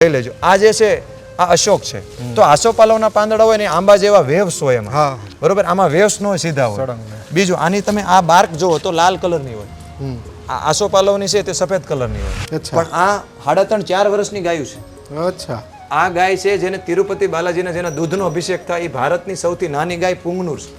લઈ લેજો. આ જે છે આ અશોક છે, તો આસોપાલવના પાંદડા હોય ને આંબા જેવા વેવ્સ હોય એમાં, બરોબર. આમાં વેવ્સ નો સીધા હોય. બીજું આની તમે આ બાર્ક જોવો તો લાલ કલરની હોય, આ આસોપાલવની છે તે સફેદ કલરની હોય. પણ આ 3.5-4 વર્ષની ગાયું છે. અચ્છા. આ ગાય છે જેને તિરુપતિ બાલાજીને જેના દૂધનો અભિષેક થાય, એ ભારતની સૌથી નાની ગાય પુંગનુર છે.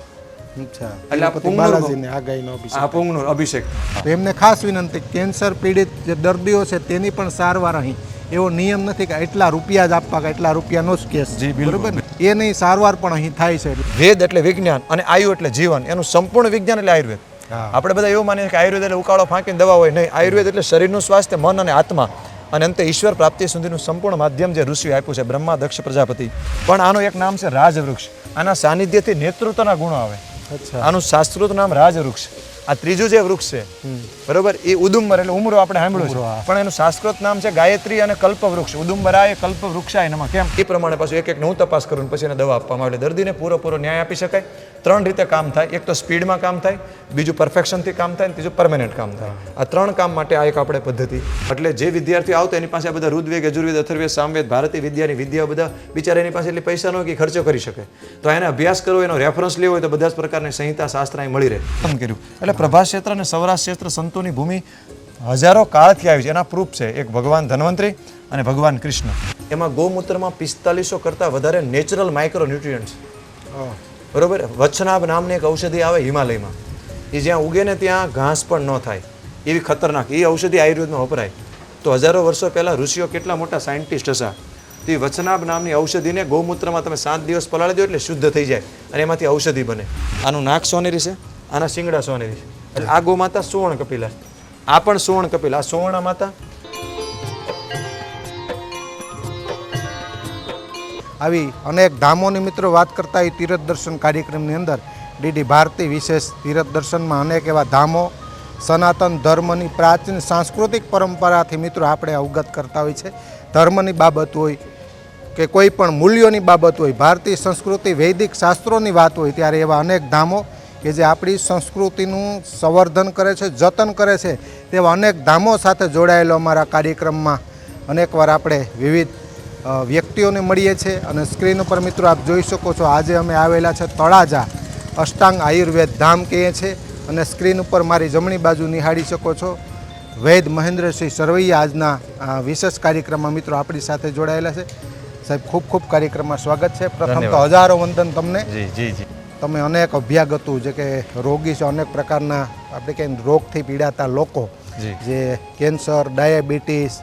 અચ્છા. એટલે આ બાલાજીને આ ગાયનો અભિષેક. આ પુંગનુર અભિષેક. તો એમને ખાસ વિનંતી, કેન્સર પીડિત જે દર્દીઓ છે તેની પણ સારવાર અહીં એવો નિયમ નથી કે એટલા રૂપિયા જ આપવા કે એટલા રૂપિયાનો જ કેસ, બરોબર ને? એની સારવાર પણ અહીં થાય છે. વેદ એટલે વિજ્ઞાન અને આયુ એટલે જીવન, એનું સંપૂર્ણ વિજ્ઞાન એટલે આયુર્વેદ. આપણે બધા એવું માનીએ કે આયુર્વેદ એટલે ઉકાળો ફાંકીને દવા હોય, નહીં. આયુર્વેદ એટલે શરીરનું સ્વાસ્થ્ય, મન અને આત્મા અને અંતે ઈશ્વર પ્રાપ્તિ સુધીનું સંપૂર્ણ માધ્યમ જે ઋષિએ આપ્યું છે, બ્રહ્મા, દક્ષ, પ્રજાપતિ. પણ આનું એક નામ છે રાજવૃક્ષ. આના સાનિધ્યથી નેતૃત્વના ગુણો આવે. આનું શાસ્ત્રોત નામ રાજવૃક્ષ. આ ત્રીજું જે વૃક્ષ છે, બરોબર, એ ઉદુંબર એટલે ઉમરો આપણે સાંભળ્યું છે, પણ એનું સંસ્કૃત નામ છે ગાયત્રી અને કલ્પવૃક્ષ. ઉદુંબરાય કલ્પવૃક્ષાય નમઃ. કેમ? એ પ્રમાણે પાછું એક નવું તપાસ કરું પછી એને દવા આપવામાં આવે. દર્દીને પૂરો ન્યાય આપી શકાય. 3 રીતે કામ થાય. એક તો સ્પીડમાં કામ થાય, બીજું પરફેક્શનથી કામ થાય, ત્રીજું પરમેનન્ટ કામ થાય. આ 3 કામ માટે આ એક આપણે પદ્ધતિ. એટલે જે વિદ્યાર્થીઓ આવતા એની પાસે આ બધા રુદ્રવેદ, યજુર્વેદ, અથર્વેદ, સામવેદ, ભારતીય વિદ્યાની વિદ્યાઓ બધા બિચારા એની પાસે એટલી પૈસા ન હોય કે ખર્ચો કરી શકે. તો એને અભ્યાસ કરવો, એનો રેફરન્સ લેવો હોય તો બધા જ પ્રકારની સંહિતા શાસ્ત્ર અહીં મળી રહે. કર્યું એટલે પ્રભાસ ક્ષેત્ર અને સૌરાષ્ટ્ર ક્ષેત્ર સંતોની ભૂમિ હજારો કાળથી આવી છે. એના પ્રૂફ છે એક ભગવાન ધન્વંતરી અને ભગવાન કૃષ્ણ. એમાં ગૌમૂત્રમાં 4500 કરતાં વધારે નેચરલ માઇક્રો ન્યુટ્રિયન્ટ્સ, બરોબર. વચ્છનાભ નામની એક ઔષધિ આવે હિમાલયમાં, એ જ્યાં ઉગે ને ત્યાં ઘાસ પણ ન થાય એવી ખતરનાક એ ઔષધિ આયુર્વેદમાં વપરાય. તો હજારો વર્ષો પહેલાં ઋષિઓ કેટલા મોટા સાયન્ટિસ્ટ હશે, તો એ વચ્છનાભ નામની ઔષધિને ગૌમૂત્રમાં તમે 7 દિવસ પલાળી દો એટલે શુદ્ધ થઈ જાય અને એમાંથી ઔષધિ બને. આનું નાક સોનેરી છે, આના શિંગડા સોનેરી છે. એટલે આ ગૌ માતા સુવર્ણ કપિલા, આ પણ સુવર્ણ કપિલા, આ સુવર્ણ માતા. આવી અનેક ધામોની મિત્રો વાત કરતા એ તીર્થ દર્શન કાર્યક્રમની અંદર ડીડી ભારતી વિશેષ તીર્થ દર્શનમાં અનેક એવા ધામો, સનાતન ધર્મની પ્રાચીન સાંસ્કૃતિક પરંપરાથી મિત્રો આપણે અવગત કરતા હોય છે. ધર્મની બાબત હોય કે કોઈ પણ મૂલ્યોની બાબત હોય, ભારતીય સંસ્કૃતિ, વૈદિક શાસ્ત્રોની વાત હોય, ત્યારે એવા અનેક ધામો કે જે આપણી સંસ્કૃતિનું સંવર્ધન કરે છે, જતન કરે છે, તેવા અનેક ધામો સાથે જોડાયેલો અમારા કાર્યક્રમમાં અનેકવાર આપણે વિવિધ વ્યક્તિઓને મળીએ છીએ. અને સ્ક્રીન ઉપર મિત્રો આપ જોઈ શકો છો, આજે અમે આવેલા છે તળાજા અષ્ટાંગ આયુર્વેદ ધામ કહીએ છીએ. અને સ્ક્રીન ઉપર મારી જમણી બાજુ નિહાળી શકો છો વૈદ મહેન્દ્રસિંહ સરવૈયા આજના વિશેષ કાર્યક્રમમાં મિત્રો આપણી સાથે જોડાયેલા છે. સાહેબ ખૂબ ખૂબ કાર્યક્રમમાં સ્વાગત છે. પ્રથમ તો હજારો વંદન તમને. તમે અનેક અભ્યાગતો જે કે રોગી છે, અનેક પ્રકારના આપણે કંઈ રોગથી પીડાતા લોકો, જે કેન્સર, ડાયાબિટીસ,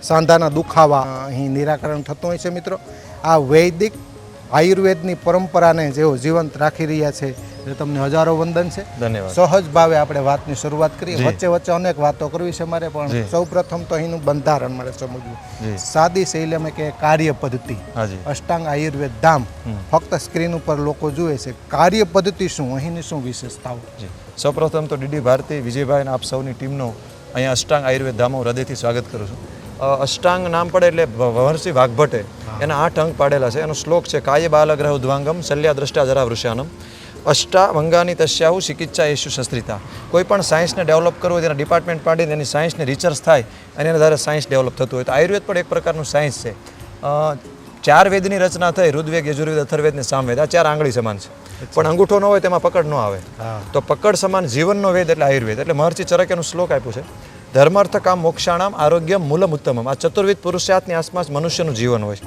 સાંધાના દુખાવા, અહીં નિરાકરણ થતું હોય છે. મિત્રો આ વૈદિક આયુર્વેદની પરંપરાને જેઓ જીવંત રાખી રહ્યા છે એ તમને હજારો વંદન છે. ધન્યવાદ. સહજ ભાવે આપણે વાતની શરૂઆત કરીએ. વચ્ચે અનેક વાતો કરવી છે મારે, પણ સૌ પ્રથમ તો અહીંનું બંધારણ મારે સમજવું. સાદી શૈલી અમે કે કાર્ય પદ્ધતિ, અષ્ટાંગ આયુર્વેદ ધામ, ફક્ત સ્ક્રીન ઉપર લોકો જુએ છે. કાર્ય પદ્ધતિ શું, અહીંની શું વિશેષતાઓ? સૌપ્રથમ તો ડીડી ભારતી, વિજયભાઈ અને આપ સૌની ટીમનો અહીંયા અષ્ટાંગ આયુર્વેદ ધામો હૃદયથી સ્વાગત કરું છું. અષ્ટાંગ નામ પડે એટલે મહર્ષિ વાઘભટ્ટે એના 8 અંગ પાડેલા છે. એનો શ્લોક છે કાય બાલગ્રહ ઉદ્વાંગમ શલ્યા દ્રષ્ટા જરા વૃષાનમ અષ્ટાવંગાની તસ્યાહુ ચિકિત્સા યેશુ શસ્ત્રિતા. કોઈ પણ સાયન્સને ડેવલપ કરવું હોય તેના ડિપાર્ટમેન્ટ પાડીને એની સાયન્સની રિસર્ચ થાય અને એના દ્વારા સાયન્સ ડેવલપ થતું હોય. તો આયુર્વેદ પણ એક પ્રકારનું સાયન્સ છે. 4 વેદની રચના થઈ, ઋગ્વેદ, યજુર્વેદ, અથર્વેદ ને સામવેદ. આ 4 આંગળી સમાન છે, પણ અંગૂઠો ન હોય તેમાં પકડ ન આવે. તો પકડ સમાન જીવનનો વેદ એટલે આયુર્વેદ. એટલે મહર્ષિ ચરકેનું શ્લોક આપ્યું છે ધર્માર્થ કામ મોક્ષાણામ આરોગ્ય મૂલમ ઉત્તમમ. આ ચતુર્વિધ પુરુષાર્થની આસપાસ મનુષ્યનું જીવન હોય.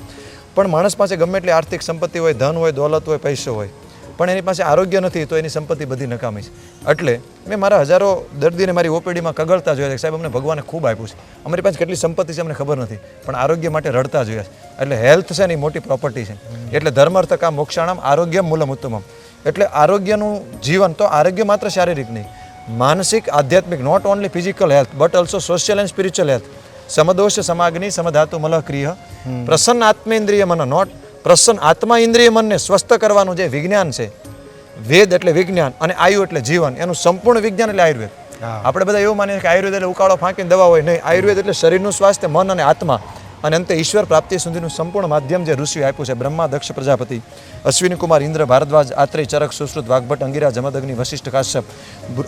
પણ માણસ પાસે ગમે એટલી આર્થિક સંપત્તિ હોય, ધન હોય, દોલત હોય, પૈસો હોય, પણ એની પાસે આરોગ્ય નથી તો એની સંપત્તિ બધી નકામી છે. એટલે મેં મારા હજારો દર્દીને મારી ઓપીડીમાં કગળતા જોયા છે, સાહેબ અમને ભગવાને ખૂબ આપ્યું છે, અમારી પાસે કેટલી સંપત્તિ છે અમને ખબર નથી, પણ આરોગ્ય માટે રડતા જોયા છે. એટલે હેલ્થ છે ને એ મોટી પ્રોપર્ટી છે. એટલે ધર્માર્થ કામ મોક્ષાણામ આરોગ્ય મૂલમ ઉત્તમમ. એટલે આરોગ્યનું જીવન, તો આરોગ્ય માત્ર શારીરિક નહીં, માનસિક, આધ્યાત્મિક, not only physical health but also social and spiritual health. સમદોષ સમાગ્નિ સમધાતુ મલઃ ક્રિય. પ્રસન્ન આત્મેન્દ્રિય મન, નોટ પ્રસન્ન આત્મા ઇન્દ્રિય મનને સ્વસ્થ કરવાનું જે વિજ્ઞાન છે, વેદ એટલે વિજ્ઞાન અને આયુ એટલે જીવન, એનું સંપૂર્ણ વિજ્ઞાન એટલે આયુર્વેદ. આપણે બધા એવું માનીએ કે આયુર્વેદ એટલે ઉકાળો ફાંકીને દવા હોય, નહીં. આયુર્વેદ એટલે શરીરનું સ્વાસ્થ્ય, મન અને આત્મા અને અંતે ઈશ્વર પ્રાપ્તિ સુધીનું સંપૂર્ણ માધ્યમ જે ઋષિએ આપ્યું છે. બ્રહ્મા, દક્ષ, પ્રજાપતિ, અશ્વિની કુમાર, ઇન્દ્ર, ભારદ્વાજ, આત્રેય, ચરક, સુશ્રુત, વાઘભટ્ટ, અંગિરા, જમદગ્નિ, વશિષ્ઠ, કાશ્યપ,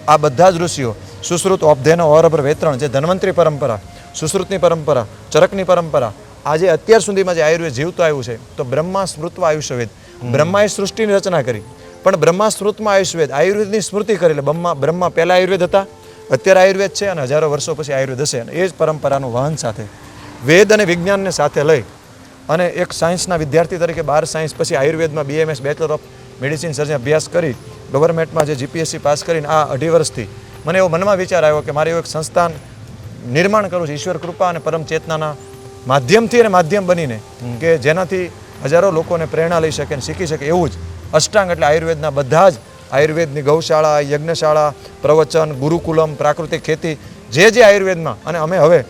આ બધા જ ઋષિઓ, સુશ્રુત, ઓપધેનો, ઓરભ્ર, વેત્રણ, જે ધન્વંતરી પરંપરા, સુશ્રુતની પરંપરા, ચરકની પરંપરા, આજે અત્યાર સુધીમાં જે આયુર્વેદ જીવતું આવ્યું છે તો બ્રહ્મા સ્મૃત્વા આયુષ્યવેદ. બ્રહ્માએ સૃષ્ટિની રચના કરી પણ બ્રહ્મા સ્મૃતમાં આયુષ્યવેદ આયુર્વેદની સ્મૃતિ કરી. એટલે બ્રહ્મા પહેલા આયુર્વેદ હતા, અત્યારે આયુર્વેદ છે અને હજારો વર્ષો પછી આયુર્વેદ હશે. અને એ જ પરંપરાનું વહન સાથે વેદ અને વિજ્ઞાનને સાથે લઈ અને એક સાયન્સના વિદ્યાર્થી તરીકે 12 સાયન્સ પછી આયુર્વેદમાં BMS બેચલર ઓફ મેડિસિન સર્જન અભ્યાસ કરી ગવર્મેન્ટમાં જે GPSC પાસ કરીને આ 2.5 વર્ષથી મને એવો મનમાં વિચાર આવ્યો કે મારે એવું એક સંસ્થાન નિર્માણ કરવું છે ઈશ્વર કૃપા અને પરમ ચેતનાના માધ્યમથી અને માધ્યમ બનીને કે જેનાથી હજારો લોકોને પ્રેરણા લઈ શકે અને શીખી શકે. એવું જ અષ્ટાંગ એટલે આયુર્વેદના બધા જ આયુર્વેદની ગૌશાળા, યજ્ઞશાળા, પ્રવચન, ગુરુકુલમ, પ્રાકૃતિક ખેતી જે આયુર્વેદમાં અને અમે હવે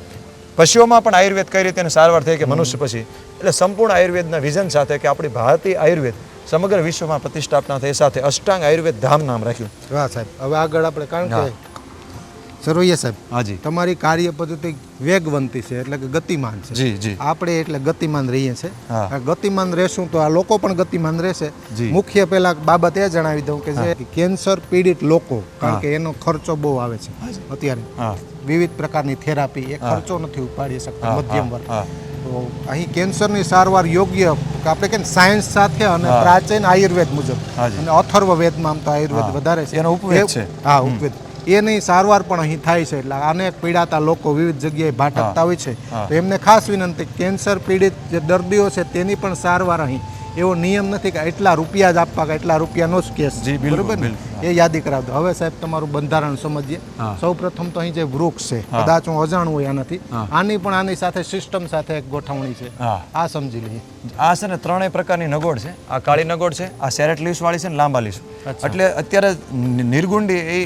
પશુઓમાં પણ આયુર્વેદ કઈ રીતે સારવાર થઈ કે મનુષ્ય પછી એટલે સંપૂર્ણ આયુર્વેદના વિઝન સાથે કે આપણી ભારતીય આયુર્વેદ સમગ્ર વિશ્વમાં પ્રતિષ્ઠાપના થઈ સાથે અષ્ટાંગ આયુર્વેદ ધામ નામ રાખ્યું. વાહ સાહેબ, હવે આગળ આપણે કારણ કે સરવૈયા સાહેબ, હાજી તમારી કાર્ય પદ્ધતિ વેગવંતી છે એટલે કે ગતિમાન છે. જી જી આપણે એટલે ગતિમાન રહીએ છીએ. હા. આ ગતિમાન રહેશું તો આ લોકો પણ ગતિમાન રહેશે. જી. મુખ્ય પહેલા બાબત એ જણાવી દઉં કે જે કેન્સર પીડિત લોકો, કારણ કે એનો ખર્ચો બહુ આવે છે અત્યારે, હા વિવિધ પ્રકારની થેરાપી, એ ખર્ચો નથી ઉપાડી શકતા મધ્યમ વર્ગ. હા તો અહીં કેન્સરની સારવાર યોગ્ય આપણે કે સાયન્સ સાથે અને પ્રાચીન આયુર્વેદ મુજબ હાજી. અને અથર્વ વેદમાં આમ તો આયુર્વેદ વધારે છે. એનો ઉપવેદ છે. હા, ઉપવેદ. એની સારવાર પણ અહીં થાય છે. એટલે અનેક પીડાતા લોકો વિવિધ જગ્યાએ ભાટકતા હોય છે. તો એમને ખાસ વિનંતી, કેન્સર પીડિત જે દર્દીઓ છે તેની પણ સારવાર અહીં એવો નિયમ નથી કે એટલા રૂપિયા જ આપવા કે એટલા રૂપિયાનો જ કેસ. જી, બિલકુલ, બરોબર ને? બિલકુલ. એ યાદી કરાવ દો. હવે સાહેબ તમારું બંધારણ સમજીએ. સૌ પ્રથમ તો અહીં જે વૃક્ષ છે, કદાચ હું અજાણું હોય આનાથી, આની પણ આની સાથે સિસ્ટમ સાથે એક ગોઠવણી છે. હા આ સમજી લઈએ. આ છે ને 3 પ્રકારની નગોડ છે. આ કાળી નગોડ છે, આ સેરેટ લીવ્સ વાળી છે ને લાંબા લીવ્સ. એટલે અત્યારે નિર્ગુંડી એ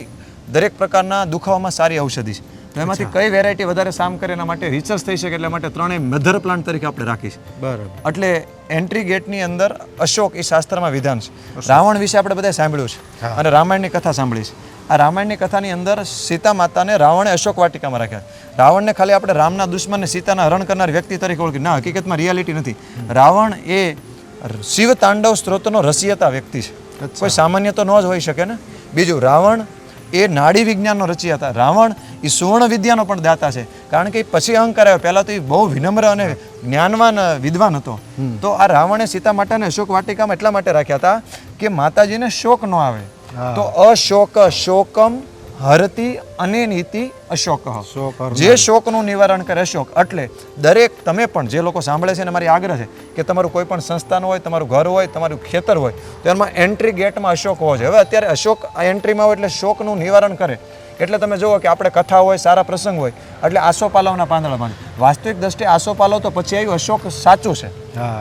દરેક પ્રકારના દુખાવામાં સારી ઔષધિ છે. તો એમાંથી કઈ વેરાયટી વધારે કામ કરે એના માટે રિસર્ચ થઈ શકે એટલા માટે 3 મધર પ્લાન્ટ તરીકે આપણે રાખીશું. બરાબર. એટલે એન્ટ્રી ગેટની અંદર અશોક એ શાસ્ત્રમાં વિધાન છે. રાવણ વિશે આપણે બધા સાંભળ્યું છે અને રામાયણની કથા સાંભળી છે. આ રામાયણની કથાની અંદર સીતા માતાને રાવણે અશોક વાટિકામાં રાખ્યા. રાવણને ખાલી આપણે રામના દુશ્મનને સીતાના હરણ કરનાર વ્યક્તિ તરીકે ઓળખી, ના, હકીકતમાં રિયાલિટી નથી. રાવણ એ શિવ તાંડવ સ્ત્રોતનો રચયિતા વ્યક્તિ છે. કોઈ સામાન્ય તો ન જ હોઈ શકે ને. બીજું, રાવણ એ નાડી વિજ્ઞાનનો રચયિતા. રાવણ એ સુવર્ણ વિદ્યાનો પણ દાતા છે. કારણ કે પછી અહંકાર આવ્યો. પહેલા તો એ બહુ વિનમ્ર અને જ્ઞાનવાન વિદ્વાન હતો. તો આ રાવણે સીતા માતાને અશોક વાટિકામાં એટલા માટે રાખ્યા હતા કે માતાજીને શોક ન આવે. તો અશોક શોકમ હરતી અનેનીતિ અશોક, જે શોકનું નિવારણ કરે અશોક. એટલે દરેક તમે પણ જે લોકો સાંભળે છે ને મારી આગ્રહ છે કે તમારું કોઈ પણ સંસ્થાન હોય, તમારું ઘર હોય, તમારું ખેતર હોય તો એમાં એન્ટ્રી ગેટમાં અશોક હોવો જોઈએ. હવે અત્યારે અશોક આ એન્ટ્રીમાં હોય એટલે શોકનું નિવારણ કરે. એટલે તમે જુઓ કે આપણે કથા હોય, સારા પ્રસંગ હોય એટલે આસોપાલવના પાંદડા બાંધે. વાસ્તવિક દ્રષ્ટિએ આસોપાલવ તો પછી આવ્યું, અશોક સાચું છે.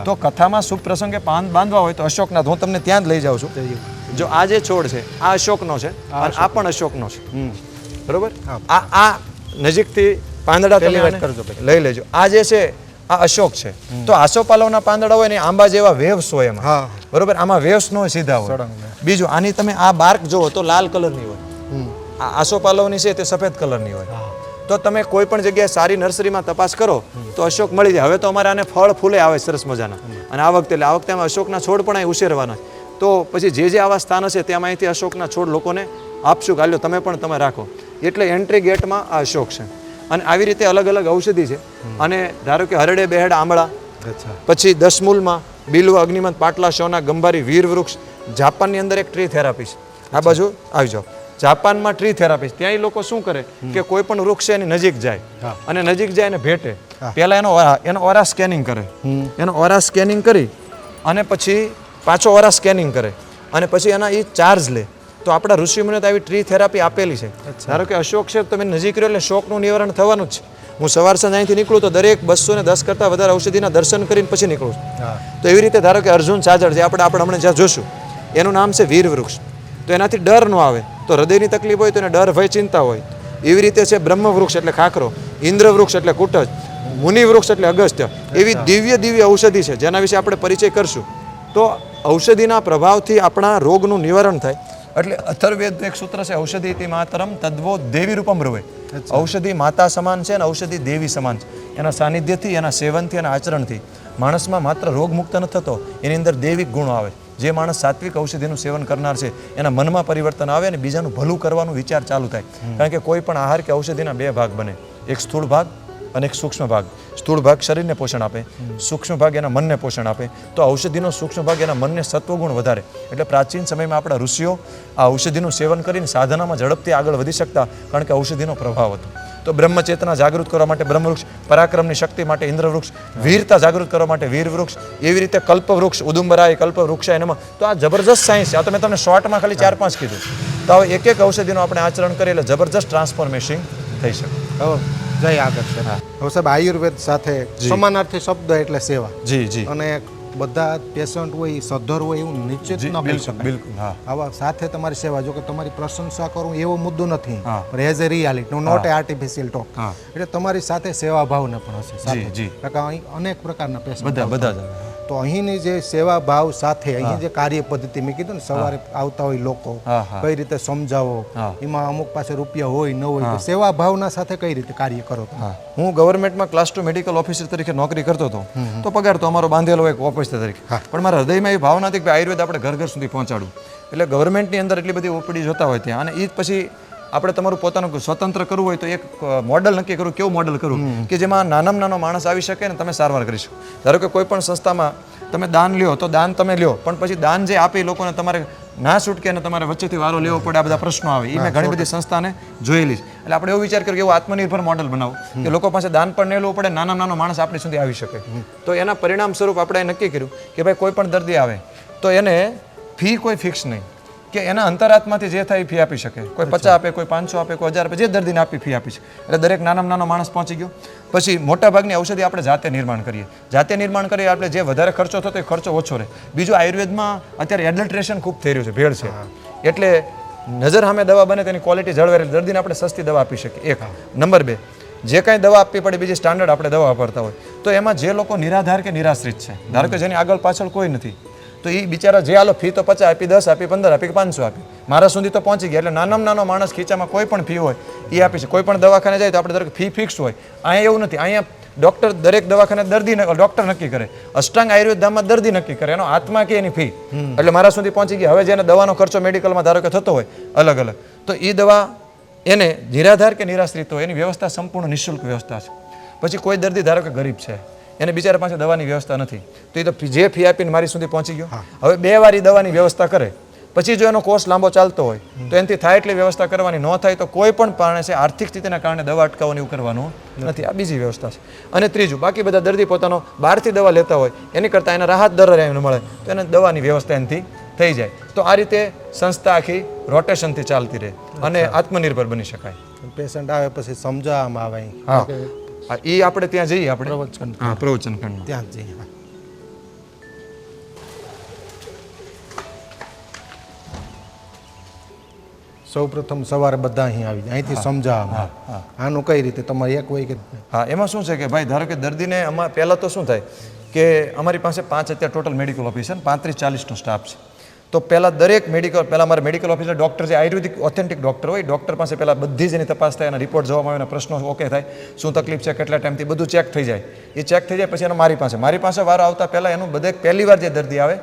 તો કથામાં શુભ પ્રસંગે પાન બાંધવા હોય તો અશોકના, હું તમને ત્યાં જ લઈ જાઉં છું. જો આ જે છોડ છે આ અશોકનો છે અને આ પણ અશોકનો છે. બરોબર. આ નજીકથી પાંદડા તમે લઈ લેજો. આ જે છે આ અશોક છે. તો આસોપાલવના પાંદડા હોય ને આંબા જેવા વેવ્સ હોય એમાં. બરોબર. આમાં વેવ્સ નો સીધા હોય. બીજું, આની તમે આ બાર્ક જોવો તો લાલ કલરની હોય. આ આસોપાલવની છે તે સફેદ કલરની હોય. તો તમે કોઈ પણ જગ્યાએ સારી નર્સરીમાં તપાસ કરો તો અશોક મળી જાય. હવે તો અમારે આને ફળ ફૂલે આવે સરસ મજાના. અને આ વખતે અમે અશોકના છોડ પણ અહીં ઉછેરવાના. તો પછી જે આવા સ્થાન હશે ત્યાં અહીંથી અશોકના છોડ લોકોને આપશું. ગાલ્યો તમે પણ તમે રાખો. એટલે એન્ટ્રી ગેટમાં આ અશોક છે. અને આવી રીતે અલગ અલગ ઔષધિ છે. અને ધારો કે હરડે બેહડ આંબળા, પછી દસમૂલમાં બિલ્વ, અગ્નિમંત, પાટલા, શોના, ગંભારી, વીર વૃક્ષ. જાપાનની અંદર એક ટ્રી થેરાપી છે. આ બાજુ આવી જાઓ. જાપાનમાં ટ્રી થેરાપી, ત્યાં લોકો શું કરે કે કોઈ પણ વૃક્ષ એની નજીક જાય અને નજીક જાય અને ભેટે. પહેલા એનો ઓરા સ્કેનિંગ કરે. એનો ઓરા સ્કેનિંગ કરી અને પછી પાછો ઓરા સ્કેનિંગ કરે અને પછી એના એ ચાર્જ લે. તો આપણા ઋષિમુનિએ તો આવી ટ્રી થેરાપી આપેલી છે. ધારો કે અશોક છે તમે નજીક રહ્યો એટલે શોકનું નિવારણ થવાનું જ છે. હું સવાર સાંજ અહીંથી નીકળું તો દરેક 210 કરતાં વધારે ઔષધિના દર્શન કરીને પછી નીકળું છું. તો એવી રીતે ધારો કે અર્જુન સાજળ જે આપણે હમણાં જ્યાં જોશું એનું નામ છે વીર વૃક્ષ. તો એનાથી ડર ન આવે. તો હૃદયની તકલીફ હોય તો એને ડર, ભય, ચિંતા હોય. એવી રીતે છે બ્રહ્મ વૃક્ષ એટલે ખાખરો, ઇન્દ્ર વૃક્ષ એટલે કુટજ, મુનિ વૃક્ષ એટલે અગસ્ત્ય. એવી દિવ્ય ઔષધિ છે જેના વિશે આપણે પરિચય કરશું. તો ઔષધિના પ્રભાવથી આપણા રોગનું નિવારણ થાય. એટલે અથર્વવેદ એક સૂત્ર છે, ઔષધિ ઇતિ માતરમ તદ્વો દેવી રૂપમ રવે. ઔષધિ માતા સમાન છે અને ઔષધિ દેવી સમાન છે. એના સાનિધ્યથી, એના સેવનથી અને આચરણથી માણસમાં માત્ર રોગ મુક્ત ન થતો, એની અંદર દૈવિક ગુણો આવે. જે માણસ સાત્વિક ઔષધિનું સેવન કરનાર છે એના મનમાં પરિવર્તન આવે અને બીજાનું ભલું કરવાનું વિચાર ચાલુ થાય. કારણ કે કોઈ પણ આહાર કે ઔષધિના 2 ભાગ બને, એક સ્થૂળ ભાગ અને એક સૂક્ષ્મ ભાગ. સ્થૂળ ભાગ શરીરને પોષણ આપે, સૂક્ષ્મ ભાગ એના મનને પોષણ આપે. તો ઔષધિનો સૂક્ષ્મ ભાગ એના મનને સત્વગુણ વધારે. એટલે પ્રાચીન સમયમાં આપણા ઋષિઓ આ ઔષધિનું સેવન કરીને સાધનામાં ઝડપથી આગળ વધી શકતા, કારણ કે ઔષધિનો પ્રભાવ હતો. તો બ્રહ્મચેતના જાગૃત કરવા માટે બ્રહ્મવૃક્ષ, પરાક્રમની શક્તિ માટે ઇન્દ્રવૃક્ષ, વીરતા જાગૃત કરવા માટે વીરવૃક્ષ, એવી રીતે કલ્પવૃક્ષ, ઉદુંબરાય કલ્પવૃક્ષાય નમઃ. તો આ જબરજસ્ત સાયન્સ છે. આ તો મેં તમને શોર્ટમાં ખાલી 4-5 કીધું. તો હવે એક એક ઔષધિનું આપણે આચરણ કરીએ એટલે જબરજસ્ત ટ્રાન્સફોર્મેશન થઈ શકે. હવે જય આગળ છે. હવે સાહેબ આયુર્વેદ સાથે સમાનાર્થી શબ્દ એટલે સેવા. જી અને બધા પેશન્ટ હોય સદ્ધર હોય એવું નિશ્ચિત ન કહી શકાય. બિલકુલ. હા, આવા સાથે તમારી સેવા, જો કે તમારી પ્રશંસા કરું એવો મુદ્દો નથી, હા. પણ as a reality, not a artificial talk. હા. એટલે તમારી સાથે સેવા ભાવને પણ હશે સાથે. જી. કારણ કે અહીં અનેક પ્રકારના પેશન્ટ બધા જ આવે. તો અહીંની જે સેવા ભાવ સાથે અહીં જે કાર્ય પદ્ધતિ મેં કીધું ને, સવારે આવતા હોય લોકો, હા. કઈ રીતે સમજાવો, હા. એમાં અમુક પાસે રૂપિયા હોય ન હોય, તો સેવા ભાવના સાથે કઈ રીતે કાર્ય કરો તમે? હું ગવર્મેન્ટમાં ક્લાસ 2 મેડિકલ ઓફિસર તરીકે નોકરી કરતો હતો. તો પગાર તો અમારો બાંધેલો એક ઓફિસર તરીકે. પણ મારા હૃદયમાં એ ભાવના હતી કે આયુર્વેદ આપણે ઘર ઘર સુધી પહોંચાડવું. એટલે ગવર્મેન્ટની અંદર એટલી બધી ઓપીડી જોતા હોય ત્યાં, અને એ જ પછી આપણે તમારું પોતાનું સ્વતંત્ર કરવું હોય તો એક મોડલ નક્કી કરવું. કેવું મોડલ કરવું કે જેમાં નાનામાં નાનો માણસ આવી શકે ને તમે સારવાર કરી શકો. ધારો કે કોઈ પણ સંસ્થામાં તમે દાન લ્યો તો દાન તમે લ્યો, પણ પછી દાન જે આપે એ લોકોને તમારે ના છૂટકે ને તમારે વચ્ચેથી વારો લેવો પડે, આ બધા પ્રશ્નો આવે. એ મેં ઘણી બધી સંસ્થાને જોયેલી છે. એટલે આપણે એવો વિચાર કર્યો કે એવું આત્મનિર્ભર મોડલ બનાવો કે લોકો પાસે દાન પણ નહીં લેવું પડે, નાનામાં નાનો માણસ આપણી સુધી આવી શકે. તો એના પરિણામ સ્વરૂપ આપણે નક્કી કર્યું કે ભાઈ કોઈ પણ દર્દી આવે તો એને ફી કોઈ ફિક્સ નહીં, કે એના અંતરાત્માથી જે થાય એ ફી આપી શકે. કોઈ 50 આપે, કોઈ 500 આપે, કોઈ 1000 આપે, જે દર્દીને આપી ફી આપી શકે. એટલે દરેક નાનામાં નાનો માણસ પહોંચી ગયો. પછી મોટાભાગની ઔષધિ આપણે જાતે નિર્માણ કરીએ. જાતે નિર્માણ કરીએ આપણે જે વધારે ખર્ચો થતો એ ખર્ચો ઓછો રહે. બીજું, આયુર્વેદમાં અત્યારે એડલ્ટ્રેશન ખૂબ થઈ રહ્યું છે, ભેળ છે. એટલે નજર સામે દવા બને તેની ક્વોલિટી જળવાઈ રહે, દર્દીને આપણે સસ્તી દવા આપી શકીએ. એક નંબર 2, જે કાંઈ દવા આપવી પડે બીજી સ્ટાન્ડર્ડ આપણે દવા વાપરતા હોય તો એમાં જે લોકો નિરાધાર કે નિરાશ્રિત છે, ધારો કે જેની આગળ પાછળ કોઈ નથી, તો એ બિચારા જે આલો ફી તો 50 આપી, 10 આપી, 15 આપી કે 500 આપી, મારા સુધી તો પહોંચી ગયા. એટલે નાનામાં નાનો માણસ ખીચામાં કોઈ પણ ફી હોય એ આપી છે. કોઈ પણ દવાખાને જાય તો આપણે દરેક ફી ફિક્સ હોય. અહીંયા એવું નથી. અહીંયા ડૉક્ટર દરેક દવાખાને દર્દી ડૉક્ટર નક્કી કરે. અષ્ટાંગ આયુર્વેદ ધામમાં દર્દી નક્કી કરે, એનો આત્મા કે એની ફી. એટલે મારા સુધી પહોંચી ગયા. હવે જેને દવાનો ખર્ચો મેડિકલમાં ધારો કે થતો હોય અલગ અલગ, તો એ દવા એને નિરાધાર કે નિરાશ્રિત હોય એની વ્યવસ્થા સંપૂર્ણ નિઃશુલ્ક વ્યવસ્થા છે. પછી કોઈ દર્દી ધારો કે ગરીબ છે, એને બિચારા પાસે દવાની વ્યવસ્થા નથી, તો એ તો જે ફી આપીને મારી સુધી પહોંચી ગયો. હવે 2 વાર દવાની વ્યવસ્થા કરે, પછી જો એનો કોર્સ લાંબો ચાલતો હોય તો એનાથી થાય એટલી વ્યવસ્થા કરવાની, ન થાય તો કોઈ પણ કારણે છે આર્થિક સ્થિતિના કારણે દવા અટકાવવાની એવું કરવાનું નથી. આ બીજી વ્યવસ્થા છે. અને ત્રીજું, બાકી બધા દર્દી પોતાનો બહારથી દવા લેતા હોય એની કરતાં એને રાહત દર એને મળે તો એને દવાની વ્યવસ્થા એનાથી થઈ જાય. તો આ રીતે સંસ્થા આખી રોટેશનથી ચાલતી રહે અને આત્મનિર્ભર બની શકાય. પેશન્ટ આવે પછી સમજાવવામાં આવે. હા, એ આપણે ત્યાં જઈએ, આપણે પ્રવચન ખંડમાં ત્યાં જઈએ. સૌપ્રથમ સવારે બધા અહીં આવી જાય, અહીંથી સમજાવવામાં. આનું કઈ રીતે તમારે એક હોય કે? હા, એમાં શું છે કે ભાઈ ધારો કે દર્દીને પહેલાં તો શું થાય કે અમારી પાસે 5 અત્યારે ટોટલ મેડિકલ ઓફિસર 35-40નો સ્ટાફ છે. તો પહેલાં દરેક પહેલાં મારા મેડિકલ ઓફિસર ડૉક્ટર જે આયુર્વેદિક ઓથેન્ટિક ડૉક્ટર હોય, ડૉક્ટર પાસે પહેલાં બધી જ એની તપાસ થાય, એના રિપોર્ટ જોવામાં આવે, એના પ્રશ્નો ઓકે થાય, શું તકલીફ છે, કેટલા ટાઈમથી બધું ચેક થઈ જાય. એ ચેક થઈ જાય પછી એનો મારી પાસે વારો આવતા પહેલાં એનું બધે પહેલી વાર જે દર્દી આવે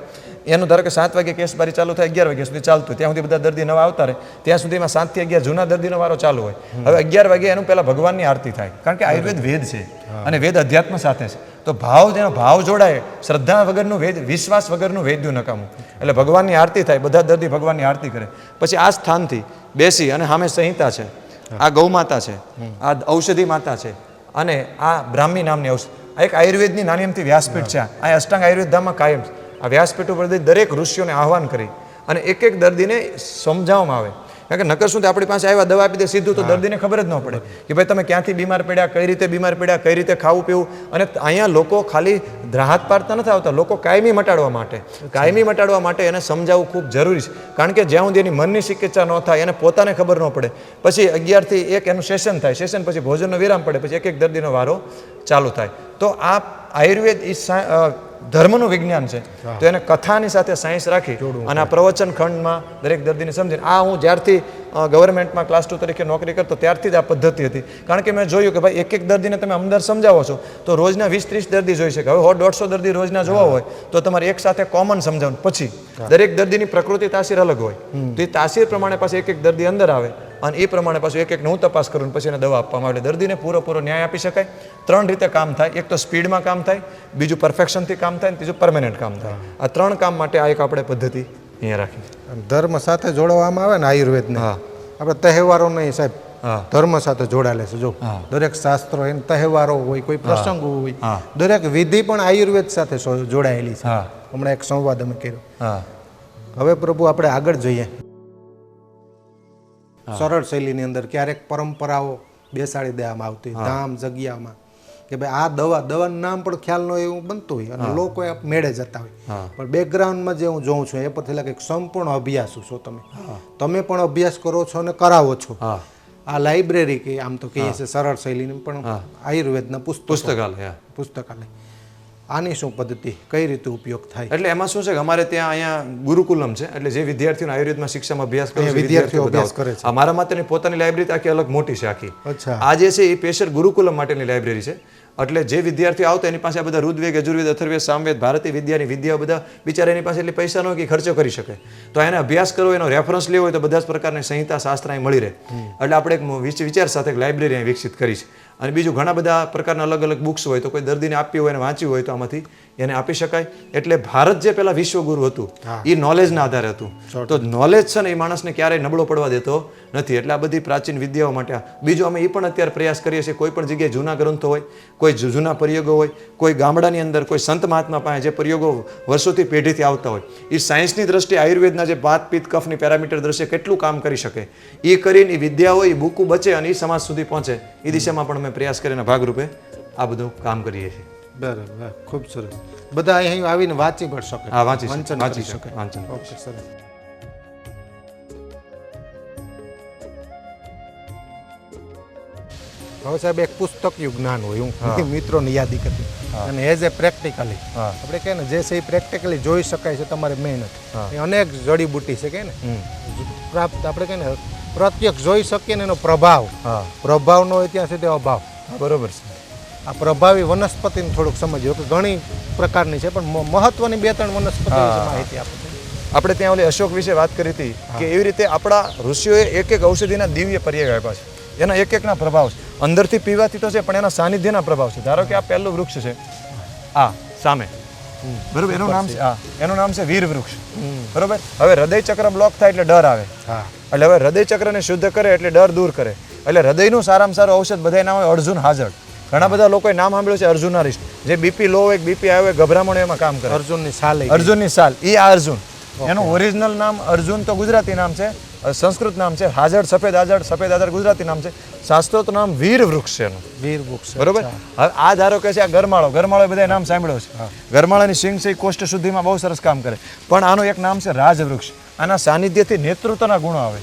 એનું ધારો કે 7 વાગે કેસ બારી ચાલુ થાય, 11 વાગ્યા સુધી ચાલતું, ત્યાં સુધી બધા દર્દી નવા આવતા રહે, ત્યાં સુધીમાં 7 થી 11 જૂના દર્દીનો વારો ચાલુ હોય. હવે 11 વાગે એનું પહેલાં ભગવાનની આરતી થાય, કારણ કે આયુર્વેદ વેદ છે અને વેદ અધ્યાત્મ સાથે છે. તો જેનો ભાવ જોડાય, શ્રદ્ધા વગરનું વેદ, વિશ્વાસ વગરનું વેદ્યું નકામું. એટલે ભગવાનની આરતી થાય, બધા દર્દી ભગવાનની આરતી કરે. પછી આ સ્થાનથી બેસી અને સામે સંહિતા છે, આ ગૌ માતા છે, આ ઔષધિ માતા છે, અને આ બ્રાહ્મી નામની ઔષધ, આ એક આયુર્વેદની નાની અમથી વ્યાસપીઠ છે. આ અષ્ટાંગ આયુર્વેદ ધામમાં કાયમ આ વ્યાસપીઠ ઉપર દરેક ઋષિઓને આહવાન કરી અને એક એક દર્દીને સમજાવવામાં આવે. કારણ કે નકર શું આપણી પાસે આવ્યા, દવા આપી દે સીધું, તો દર્દીને ખબર જ ન પડે કે ભાઈ તમે ક્યાંથી બીમાર પડ્યા, કઈ રીતે બીમાર પડ્યા, કઈ રીતે ખાવું પીવું. અને અહીંયા લોકો ખાલી રાહત પાડતા નથી આવતા, લોકો કાયમી મટાડવા માટે એને સમજાવવું ખૂબ જરૂરી છે. કારણ કે જ્યાં સુધી એની મનની ચિકિત્સા ન થાય, એને પોતાને ખબર ન પડે, પછી 11 થી 1 એનું સેશન થાય, સેશન પછી ભોજનનો વિરામ પડે, પછી એક દર્દીનો વારો ચાલુ થાય. તો આ આયુર્વેદ ધર્મનું વિજ્ઞાન છે, તો એને કથાની સાથે સાયન્સ રાખી અને આ પ્રવચન ખંડમાં દરેક દર્દીને સમજીને, આ હું જ્યારથી ગવર્મેન્ટમાં ક્લાસ 2 તરીકે નોકરી કરતો ત્યારથી જ આ પદ્ધતિ હતી. કારણ કે મેં જોયું કે ભાઈ એક દર્દીને તમે અંદર સમજાવો છો તો રોજના 20-30 દર્દી જોઈ શકે. હવે 100-150 દર્દી રોજના જોવા હોય તો તમારે એક સાથે કોમન સમજાવવાનું. પછી દરેક દર્દીની પ્રકૃતિ તાસીર અલગ હોય, તો એ તાસીર પ્રમાણે પાછી એક દર્દી અંદર આવે અને એ પ્રમાણે પાછું એક નવું તપાસ કરું પછી એને દવા આપવામાં આવે. એટલે દર્દીને પૂરેપૂરો ન્યાય આપી શકાય. 3 રીતે કામ થાય. એક તો સ્પીડમાં કામ થાય, બીજું પરફેક્શનથી કામ થાય, અને ત્રીજું પરમેનન્ટ કામ થાય. આ 3 કામ માટે આ એક આપણે પદ્ધતિ અહીંયા રાખી. ધર્મ સાથે જોડવામાં આવે ને આયુર્વેદને, આપણે તહેવારો નહીં સાહેબ, ધર્મ સાથે જોડાયેલા છે. જો દરેક શાસ્ત્રો એને તહેવારો હોય, કોઈ પ્રસંગ હોય, દરેક વિધિ પણ આયુર્વેદ સાથે જોડાયેલી છે. હમણાં એક સંવાદ અમે કર્યો. હવે પ્રભુ આપણે આગળ જઈએ. સરળ શૈલીની અંદર ક્યારેક પરંપરાઓ બેસાડી દેવામાં આવતી ધામ જગ્યામાં કે ભાઈ આ દવાનું નામ પણ ખ્યાલ ન હોય એવું બનતું હોય અને લોકો મેળે જતા હોય. પણ બેકગ્રાઉન્ડમાં જે હું જોઉં છું એ પરથી લાગે સંપૂર્ણ અભ્યાસુ છો તમે પણ અભ્યાસ કરો છો અને કરાવો છો. આ લાઇબ્રેરી કે આમ તો કહીએ છીએ સરળ શૈલીની પણ આયુર્વેદના પુસ્તકાલય. આની શું પદ્ધતિ, કઈ રીતે ઉપયોગ થાય? એટલે એમાં શું છે કે અમારે ત્યાં અહીંયા ગુરુકુલમ છે. એટલે જે વિદ્યાર્થીઓ આયુર્વેદમાં શિક્ષામાં અભ્યાસ કરે છે, વિદ્યાર્થીઓ અભ્યાસ કરે છે. મારા માટેની પોતાની લાઇબ્રેરી આખી અલગ મોટી છે આખી. આ જે છે એ સ્પેશિયલ ગુરુકુલમ માટેની લાઇબ્રેરી છે. એટલે જે વિદ્યાર્થીઓ આવતા એની પાસે આ બધા ઋગ્વેદ, યજુર્વેદ, અથર્વેદ, સામવેદ, ભારતીય વિદ્યાની વિદ્યા બધા બિચારા એની પાસે એટલે પૈસા ન હોય કે ખર્ચો કરી શકે. તો એને અભ્યાસ કરવો, એનો રેફરન્સ લેવો હોય તો બધા જ પ્રકારની સંહિતા શાસ્ત્ર અહીં મળી રહે. એટલે આપણે એક વિચાર સાથે એક લાઇબ્રેરી અહીં વિકસિત કરી છે. અને બીજું ઘણા બધા પ્રકારના અલગ અલગ બુક્સ હોય તો કોઈ દર્દીને આપવી હોય અને વાંચ્યું હોય તો આમાંથી એને આપી શકાય. એટલે ભારત જે પેલા વિશ્વગુરુ હતું એ નોલેજના આધારે હતું. તો નોલેજ છે ને એ માણસને ક્યારેય નબળો પડવા દેતો નથી. એટલે આ બધી પ્રાચીન વિદ્યાઓ માટે. બીજું અમે એ પણ અત્યારે પ્રયાસ કરીએ છીએ, કોઈ પણ જગ્યાએ જૂના ગ્રંથો હોય, કોઈ જૂના પ્રયોગો હોય, કોઈ ગામડાની અંદર કોઈ સંત મહાત્મા પાસે જે પ્રયોગો વર્ષોથી પેઢીથી આવતા હોય, એ સાયન્સની દ્રષ્ટિએ આયુર્વેદના જે વાત, પિત્ત, કફની પેરામીટર દ્રષ્ટિએ કેટલું કામ કરી શકે એ કરીને એ વિદ્યા હોય એ બુકું બચે અને એ સમાજ સુધી પહોંચે એ દિશામાં પણ અમે પ્રયાસ કરીને ભાગરૂપે આ બધું કામ કરીએ છીએ. બરાબર, ખૂબ સરસ. બધા અહીં આવીને વાંચી પણ શકે. હા, વાંચી શકે. ઓકે, સરસ. હવે સાહેબ એક પુસ્તકયું જ્ઞાન હોય, હું મિત્રોની યાદી કરી અને એઝ એ પ્રેક્ટિકલી આપણે કહે ને જે છે એ પ્રેક્ટિકલી જોઈ શકાય છે. તમારી મહેનત એ અનેક જડીબુટી છે કે ને પ્રાપ્ત આપણે કહે ને પ્રત્યક્ષ જોઈ શકીએ ને એનો પ્રભાવ ન હોય ત્યાં સુધી અભાવ. બરોબર છે. આ પ્રભાવી વનસ્પતિને થોડુંક સમજ્યો કે ઘણી પ્રકારની છે પણ મહત્વની 2-3 વનસ્પતિ માહિતી આપે. આપણે ત્યાં ઓલી અશોક વિશે વાત કરી હતી કે એવી રીતે આપણા ઋષિઓએ એક ઔષધિના દિવ્ય પર્યાય આપ્યા છે. એના એકના પ્રભાવ છે. અંદરથી પીવાથી તો છે પણ એના સાનિધ્યના પ્રભાવ છે. ધારો કે આ પહેલું વૃક્ષ છે, આ સામે, બરોબર, એનું નામ છે વીર વૃક્ષ. બરોબર. હવે હૃદય ચક્ર બ્લોક થાય એટલે ડર આવે. એટલે હવે હૃદય ચક્રને શુદ્ધ કરે એટલે ડર દૂર કરે. એટલે હૃદયનું સારામાં સારું ઔષધ બધા નામ હોય અર્જુન હાજર. ઘણા બધા લોકોએ નામ સાંભળ્યું છે અર્જુનારિસ્ટ. જે બીપી લો હોય, બીપી આવે હોય, ગભરામણ એમાં કામ કરે. અર્જુનની સાલ, એ આ અર્જુન. એનું ઓરિજિનલ નામ અર્જુન તો ગુજરાતી નામ છે, સંસ્કૃત નામ છે. હાજર, સફેદ હાજર ગુજરાતી નામ છે. શાસ્ત્રોત નામ વીર વૃક્ષ છે એનું. વીર વૃક્ષ, બરોબર. હવે આ ધારો કે છે આ ગરમાળો બધા નામ સાંભળ્યો છે. ગરમાળાની સિંગ છે કોષ્ઠ શુદ્ધિમાં બહુ સરસ કામ કરે. પણ આનું એક નામ છે રાજવૃક્ષ. આના સાનિધ્યથી નેતૃત્વના ગુણો આવે.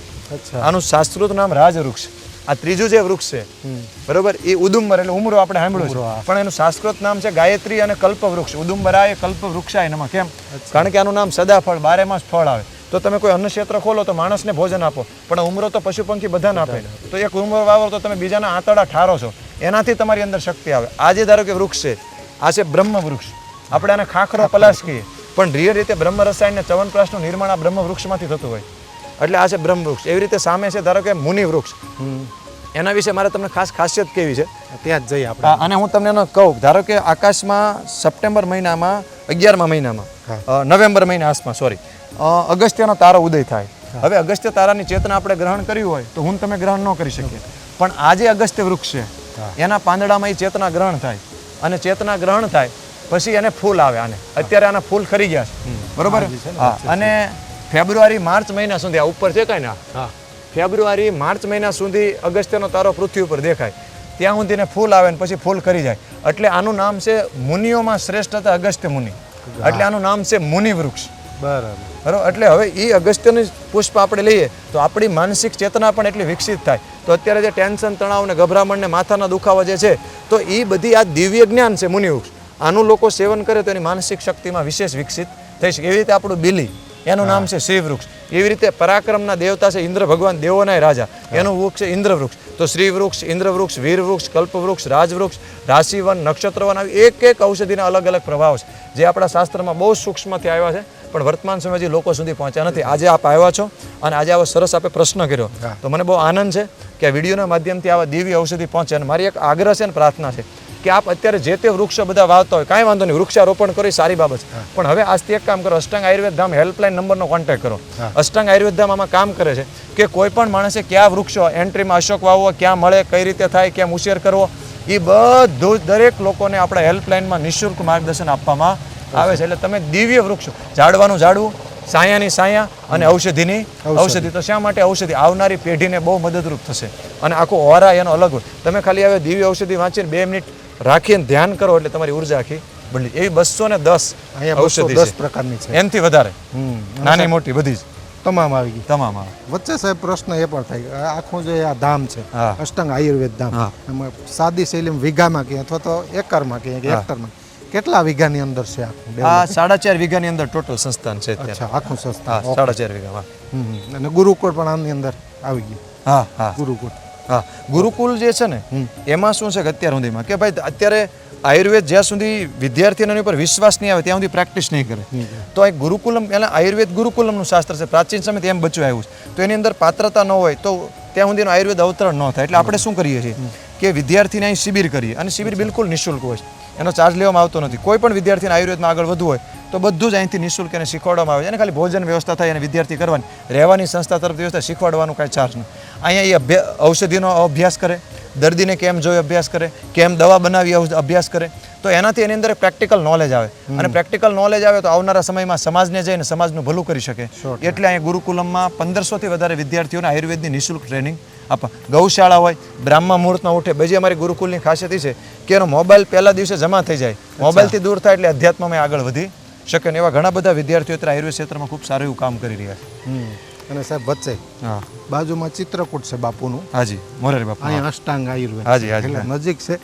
આનું શાસ્ત્રોત નામ રાજવૃક્ષ. આ ત્રીજું જે વૃક્ષ છે, બરોબર, એ ઉદુંબર એટલે ઉમરો આપણે સાંભળ્યું છે. પણ એનું સંસ્કૃત નામ છે ગાયત્રી અને કલ્પવૃક્ષ. ઉદુંબરાય કલ્પવૃક્ષાય નમઃ. કેમ? કારણ કે આનું નામ સદાફળ, 12 માસ ફળ આવે. તો તમે કોઈ અન્ન ક્ષેત્ર ખોલો તો માણસને ભોજન આપો, પણ ઉમરો તો પશુ પંખી બધાને આપે. તો એક ઉમરો વાવો તો તમે બીજાના આંતરડા ઠારો છો, એનાથી તમારી અંદર શક્તિ આવે. આ જે ધારો કે વૃક્ષ છે, આ છે બ્રહ્મ વૃક્ષ. આપણે આને ખાખરો પલાશ કહીએ, પણ રિયલ રીતે બ્રહ્મ રસાયણ ને ચ્યવનપ્રાશનું નિર્માણ આ બ્રહ્મ વૃક્ષમાંથી થતું હોય. એટલે આ છે બ્રહ્મ વૃક્ષ. એવી રીતે સામે છે ધારો કે મુનિ વૃક્ષ. એના વિશે મારે તમને ખાસ ખાસિયત કેવી છે ત્યાં જ જઈએ આપણે. અને હું તમને એનો કહું. ધારો કે આકાશમાં સપ્ટેમ્બર મહિનામાં 11મા મહિનામાં નવેમ્બર મહિના આસપાસ અગસ્ત્યનો તારો ઉદય થાય. હવે અગસ્ત્ય તારાની ચેતના આપણે ગ્રહણ કર્યું હોય તો હું તમે ગ્રહણ ન કરી શકીએ. પણ આ જે અગસ્ત્ય વૃક્ષ છે એના પાંદડામાં એ ચેતના ગ્રહણ થાય અને ચેતના ગ્રહણ થાય પછી એને ફૂલ આવે. આને અત્યારે આના ફૂલ ખરી ગયા છે, બરોબર. અને ફેબ્રુઆરી માર્ચ મહિના સુધી આ ઉપર છે કઈ ને ફેબ્રુઆરી માર્ચ મહિના સુધી અગસ્ત્યનો તારો પૃથ્વી ઉપર દેખાય. ત્યાં સુધીને ફૂલ આવે ને પછી ફૂલ ખરી જાય. એટલે આનું નામ છે મુનિઓમાં શ્રેષ્ઠ હતા અગસ્ત્ય મુનિ. એટલે આનું નામ છે મુનિ વૃક્ષ. બરાબર. એટલે હવે એ અગસ્ત્યનું પુષ્પ આપણે લઈએ તો આપણી માનસિક ચેતના પણ એટલી વિકસિત થાય. તો અત્યારે જે ટેન્શન, તણાવ ને ગભરામણ ને માથાના દુખાવા જે છે તો એ બધી આ દિવ્ય જ્ઞાન છે મુનિ વૃક્ષ. આનું લોકો સેવન કરે તો એની માનસિક શક્તિમાં વિશેષ વિકસિત થઈ શકે. એવી રીતે આપણું બિલી, એનું નામ છે શિવ વૃક્ષ. એવી રીતે પરાક્રમના દેવતા છે ઇન્દ્ર ભગવાન, દેવોના રાજા, એનું વૃક્ષ છે ઇન્દ્ર વૃક્ષ. તો શ્રી વૃક્ષ, ઇન્દ્ર વૃક્ષ, વીર વૃક્ષ, કલ્પવૃક્ષ, રાજવૃક્ષ, રાશિવન, નક્ષત્રવન, આવી એક ઔષધિના અલગ અલગ પ્રભાવ છે જે આપણા શાસ્ત્રમાં બહુ સૂક્ષ્મથી આવ્યા છે. પણ વર્તમાન સમય હજી લોકો સુધી પહોંચ્યા નથી. આજે આપ આવ્યા છો અને આજે આવો સરસ આપે પ્રશ્ન કર્યો તો મને બહુ આનંદ છે કે આ વિડીયોના માધ્યમથી આવા દિવ્ય ઔષધિ પહોંચે. અને મારી એક આગ્રહ છે અને પ્રાર્થના છે કે આપ અત્યારે જે તે વૃક્ષો બધા વાવતા હોય કાંઈ વાંધો નહીં, વૃક્ષારોપણ કરો એ સારી બાબત છે, પણ હવે આજથી એક કામ કરો, અષ્ટાંગ આયુર્વેદ ધામ હેલ્પલાઇન નંબરનો કોન્ટેક્ટ કરો. અષ્ટાંગ આયુર્વેદ ધામ આમાં કામ કરે છે કે કોઈ પણ માણસે કયા વૃક્ષો એન્ટ્રીમાં અશોક વાવવો, ક્યાં મળે, કઈ રીતે થાય, ક્યાં ઉછેર કરવો, એ બધું દરેક લોકોને આપણા હેલ્પલાઇનમાં નિઃશુલ્ક માર્ગદર્શન આપવામાં આવે છે. એટલે તમે દિવ્ય વૃક્ષો, ઝાડવાનું ઝાડવું, સાયાની સાયા અને ઔષધિની ઔષધિ. તો શા માટે ઔષધિ? આવનારી પેઢીને બહુ મદદરૂપ થશે અને આખો ઓરા એનો અલગ હોય. તમે ખાલી હવે દિવ્ય ઔષધિ વાંચીને 2 મિનિટ રાખીને ધ્યાન કરો એટલે તમારી ઉર્જા આખી બદલી. એવી 210 ઔષધિ છે પ્રકારની છે, એનથી વધારે, નાની મોટી બધી જ તમામ આવી ગઈ. તમામ આવે. વચ્ચે સાહેબ પ્રશ્ન એ પણ થાય કે આખું જે આ ધામ છે હા. અષ્ટાંગ આયુર્વેદ ધામ, એમાં સાદી શૈલીમાં વીઘામાં કે અથવા તો એકરમાં કે હેક્ટરમાં કેટલા વીઘાની અંદર છે આખું? આ 4.5 વીઘાની અંદર ટોટલ સંસ્થાન છે અત્યારે. અચ્છા, આખું સંસ્થાન. હા, 4.5 વીઘામાં. અને ગુરુકુળ પણ આની અંદર આવી ગયું. હા હા ગુરુકુળ. હા, ગુરુકુલ જે છે ને એમાં શું છે કે અત્યાર સુધીમાં કે ભાઈ અત્યારે આયુર્વેદ જ્યાં સુધી વિદ્યાર્થીઓને એની ઉપર વિશ્વાસ નહીં આવે ત્યાં સુધી પ્રેક્ટિસ નહીં કરે. તો એક ગુરુકુલમ, પહેલાં આયુર્વેદ ગુરુકુલમનું શાસ્ત્ર છે, પ્રાચીન સમયથી એમ બચ્યું આવ્યું છે. તો એની અંદર પાત્રતા ન હોય તો ત્યાં સુધીનું આયુર્વેદ અવતરણ ન થાય. એટલે આપણે શું કરીએ છીએ કે વિદ્યાર્થીને અહીં શિબિર કરીએ અને શિબિર બિલકુલ નિઃશુલ્ક હોય છે, એનો ચાર્જ લેવામાં આવતો નથી. કોઈ પણ વિદ્યાર્થીને આયુર્વેદમાં આગળ વધવું હોય તો બધું જ અહીંથી નિઃશુલ્ક એને શીખવાડવામાં આવે છે. અને ખાલી ભોજન વ્યવસ્થા થાય અને વિદ્યાર્થી કરવાની, રહેવાની સંસ્થા તરફથી વ્યવસ્થા, શીખવાડવાનું કાંઈ ચાર્જ નહીં. અહીંયા એ ઔષધિનો અભ્યાસ કરે, દર્દીને કેમ જોઈ અભ્યાસ કરે, કેમ દવા બનાવી અભ્યાસ કરે. તો એનાથી એની અંદર પ્રેક્ટિકલ નોલેજ આવે અને પ્રેક્ટિકલ નોલેજ આવે તો આવનારા સમયમાં સમાજને જઈને સમાજનું ભલું કરી શકે. એટલે અહીંયા ગુરુકુલમમાં 1500થી વધારે વિદ્યાર્થીઓને આયુર્વેદની નિઃશુલ્ક ટ્રેનિંગ આપવા. ગૌશાળા હોય, બ્રાહ્મણ મુહૂર્તમાં ઉઠે. બીજી અમારી ગુરુકુલની ખાસિયત એ છે કે એનો મોબાઈલ પહેલા દિવસે જમા થઈ જાય, મોબાઈલથી દૂર થાય એટલે અધ્યાત્મમાં આગળ વધી શકે. ને એવા ઘણા બધા વિદ્યાર્થીઓ અત્યારે આયુર્વેદ ક્ષેત્રમાં ખૂબ સારું એવું કામ કરી રહ્યા છે. અને સાહેબ વચ્ચે હા, બાજુમાં ચિત્રકૂટ છે બાપુનું. હાજી, મોરારી બાપુ. અહીંયા અષ્ટાંગ આયુર્વેદ હાજી હાજી. એટલે નજીક છે.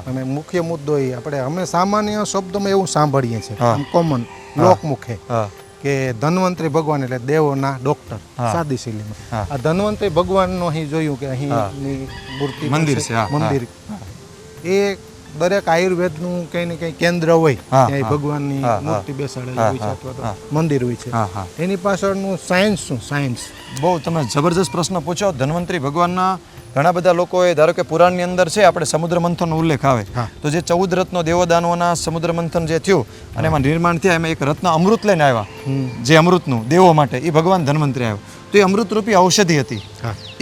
અને મુખ્ય મુદ્દો એ આપણે અમે સામાન્ય શબ્દોમાં એવું સાંભળીએ છીએ, કોમન લોકમુખે, કે ધન્વંતરી ભગવાન એટલે દેવોના ડોક્ટર, સાદી શૈલીમાં. આ ધન્વંતરી ભગવાનનું અહીં જોયું કે અહીંની મૂર્તિ, મંદિર છે, મંદિર, એ દરેક આયુર્વેદનું કંઈ ને કંઈ કેન્દ્ર હોય, ત્યાં ભગવાનની મૂર્તિ બેસાડેલી હોય છે અથવા તો મંદિર હોય છે. એની પાછળનું સાયન્સ શું? સાયન્સ બહુ તમે જબરજસ્ત પ્રશ્ન પૂછો. ધન્વંતરી ભગવાનના ઘણા બધા લોકોએ, ધારો કે પુરાણની અંદર છે આપણે સમુદ્ર મંથનનો ઉલ્લેખ આવે તો જે 14 રત્નો દેવદાનવોના સમુદ્ર મંથન જે થયું અને એમાં નિર્માણ થયા, એમાં એક રત્ન અમૃત લઈને આવ્યા, જે અમૃતનું દેવો માટે, એ ભગવાન ધન્વંતરી આવ્યો. તો એ અમૃતરૂપી ઔષધિ હતી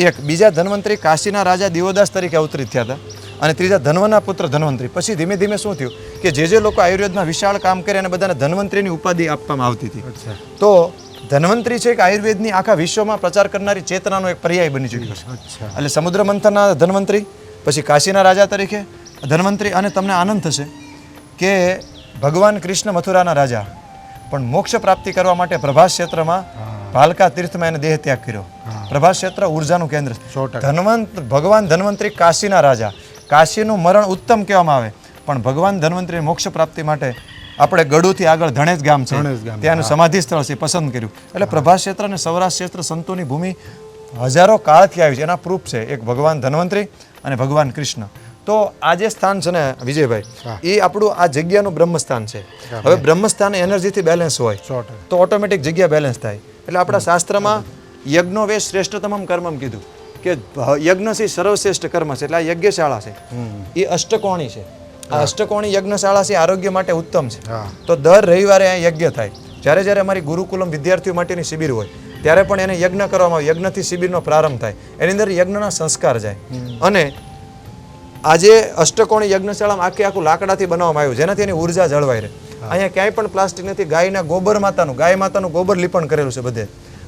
એક. બીજા ધન્વંતરી કાશીના રાજા દિવોદાસ તરીકે અવતરિત થયા હતા અને ત્રીજા ધન્વના પુત્ર ધન્વંતરી. પછી ધીમે ધીમે શું થયું કે જે લોકો આયુર્વેદમાં વિશાળ કામ કરે અને બધાને ધન્વંતરીની ઉપાધિ આપવામાં આવતી હતી. તો ધન્વંતરી છે કે આયુર્વેદની આખા વિશ્વમાં પ્રચાર કરનારી ચેતનાનો એક પર્યાય બની ચૂક્યો છે. એટલે સમુદ્ર મંથનના ધન્વંતરી, પછી કાશીના રાજા તરીકે ધન્વંતરી. અને તમને આનંદ થશે કે ભગવાન કૃષ્ણ મથુરાના રાજા પણ મોક્ષ પ્રાપ્તિ કરવા માટે પ્રભાસ ક્ષેત્રમાં ભાલકા તીર્થમાં એને દેહ ત્યાગ કર્યો. પ્રભાસ ક્ષેત્ર ઉર્જાનું કેન્દ્ર. ભગવાન ધન્વંતરી કાશીના રાજા. કાશીનું મરણ ઉત્તમ કહેવામાં આવે, પણ ભગવાન ધન્વંતરી મોક્ષ પ્રાપ્તિ માટે આપણે ગડુથી આગળ ધણેજ ગામ છે, ત્યાંનું સમાધિ સ્થળ છે, પસંદ કર્યું. એટલે પ્રભાસ ક્ષેત્ર અને સૌરાષ્ટ્ર ક્ષેત્ર સંતોની ભૂમિ હજારો કાળથી આવી છે. એના પ્રૂફ છે એક ભગવાન ધન્વંતરી અને ભગવાન કૃષ્ણ. તો આ જે સ્થાન છે ને વિજયભાઈ, એ આપણું આ જગ્યાનું બ્રહ્મસ્થાન છે. હવે બ્રહ્મસ્થાન એનર્જીથી બેલેન્સ હોય તો ઓટોમેટિક જગ્યા બેલેન્સ થાય. એટલે આપણા શાસ્ત્રમાં યજ્ઞો વે શ્રેષ્ઠતમમ કર્મમ કીધું કે યજ્ઞ છે સર્વશ્રેષ્ઠ કર્મ છે. એટલે આ યજ્ઞશાળા છે, એ અષ્ટકોણી છે. આ અષ્ટકોણી યજ્ઞશાળા છે, આરોગ્ય માટે ઉત્તમ છે. તો દર રવિવારે આ યજ્ઞ થાય. જ્યારે જ્યારે અમારી ગુરુકુલમ વિદ્યાર્થીઓ માટેની શિબિર હોય ત્યારે પણ એને યજ્ઞ કરવામાં આવે. યજ્ઞથી શિબિરનો પ્રારંભ થાય, એની અંદર યજ્ઞના સંસ્કાર જાય. અને આજે અષ્ટકોણી યજ્ઞશાળામાં આખું લાકડાથી બનાવવામાં આવ્યું, જેનાથી એની ઉર્જા જળવાઈ રહે. અહીંયા ક્યાંય પણ પ્લાસ્ટિક નથી. ગાય માતાનું ગોબર લીપણ કરેલું છે બધે.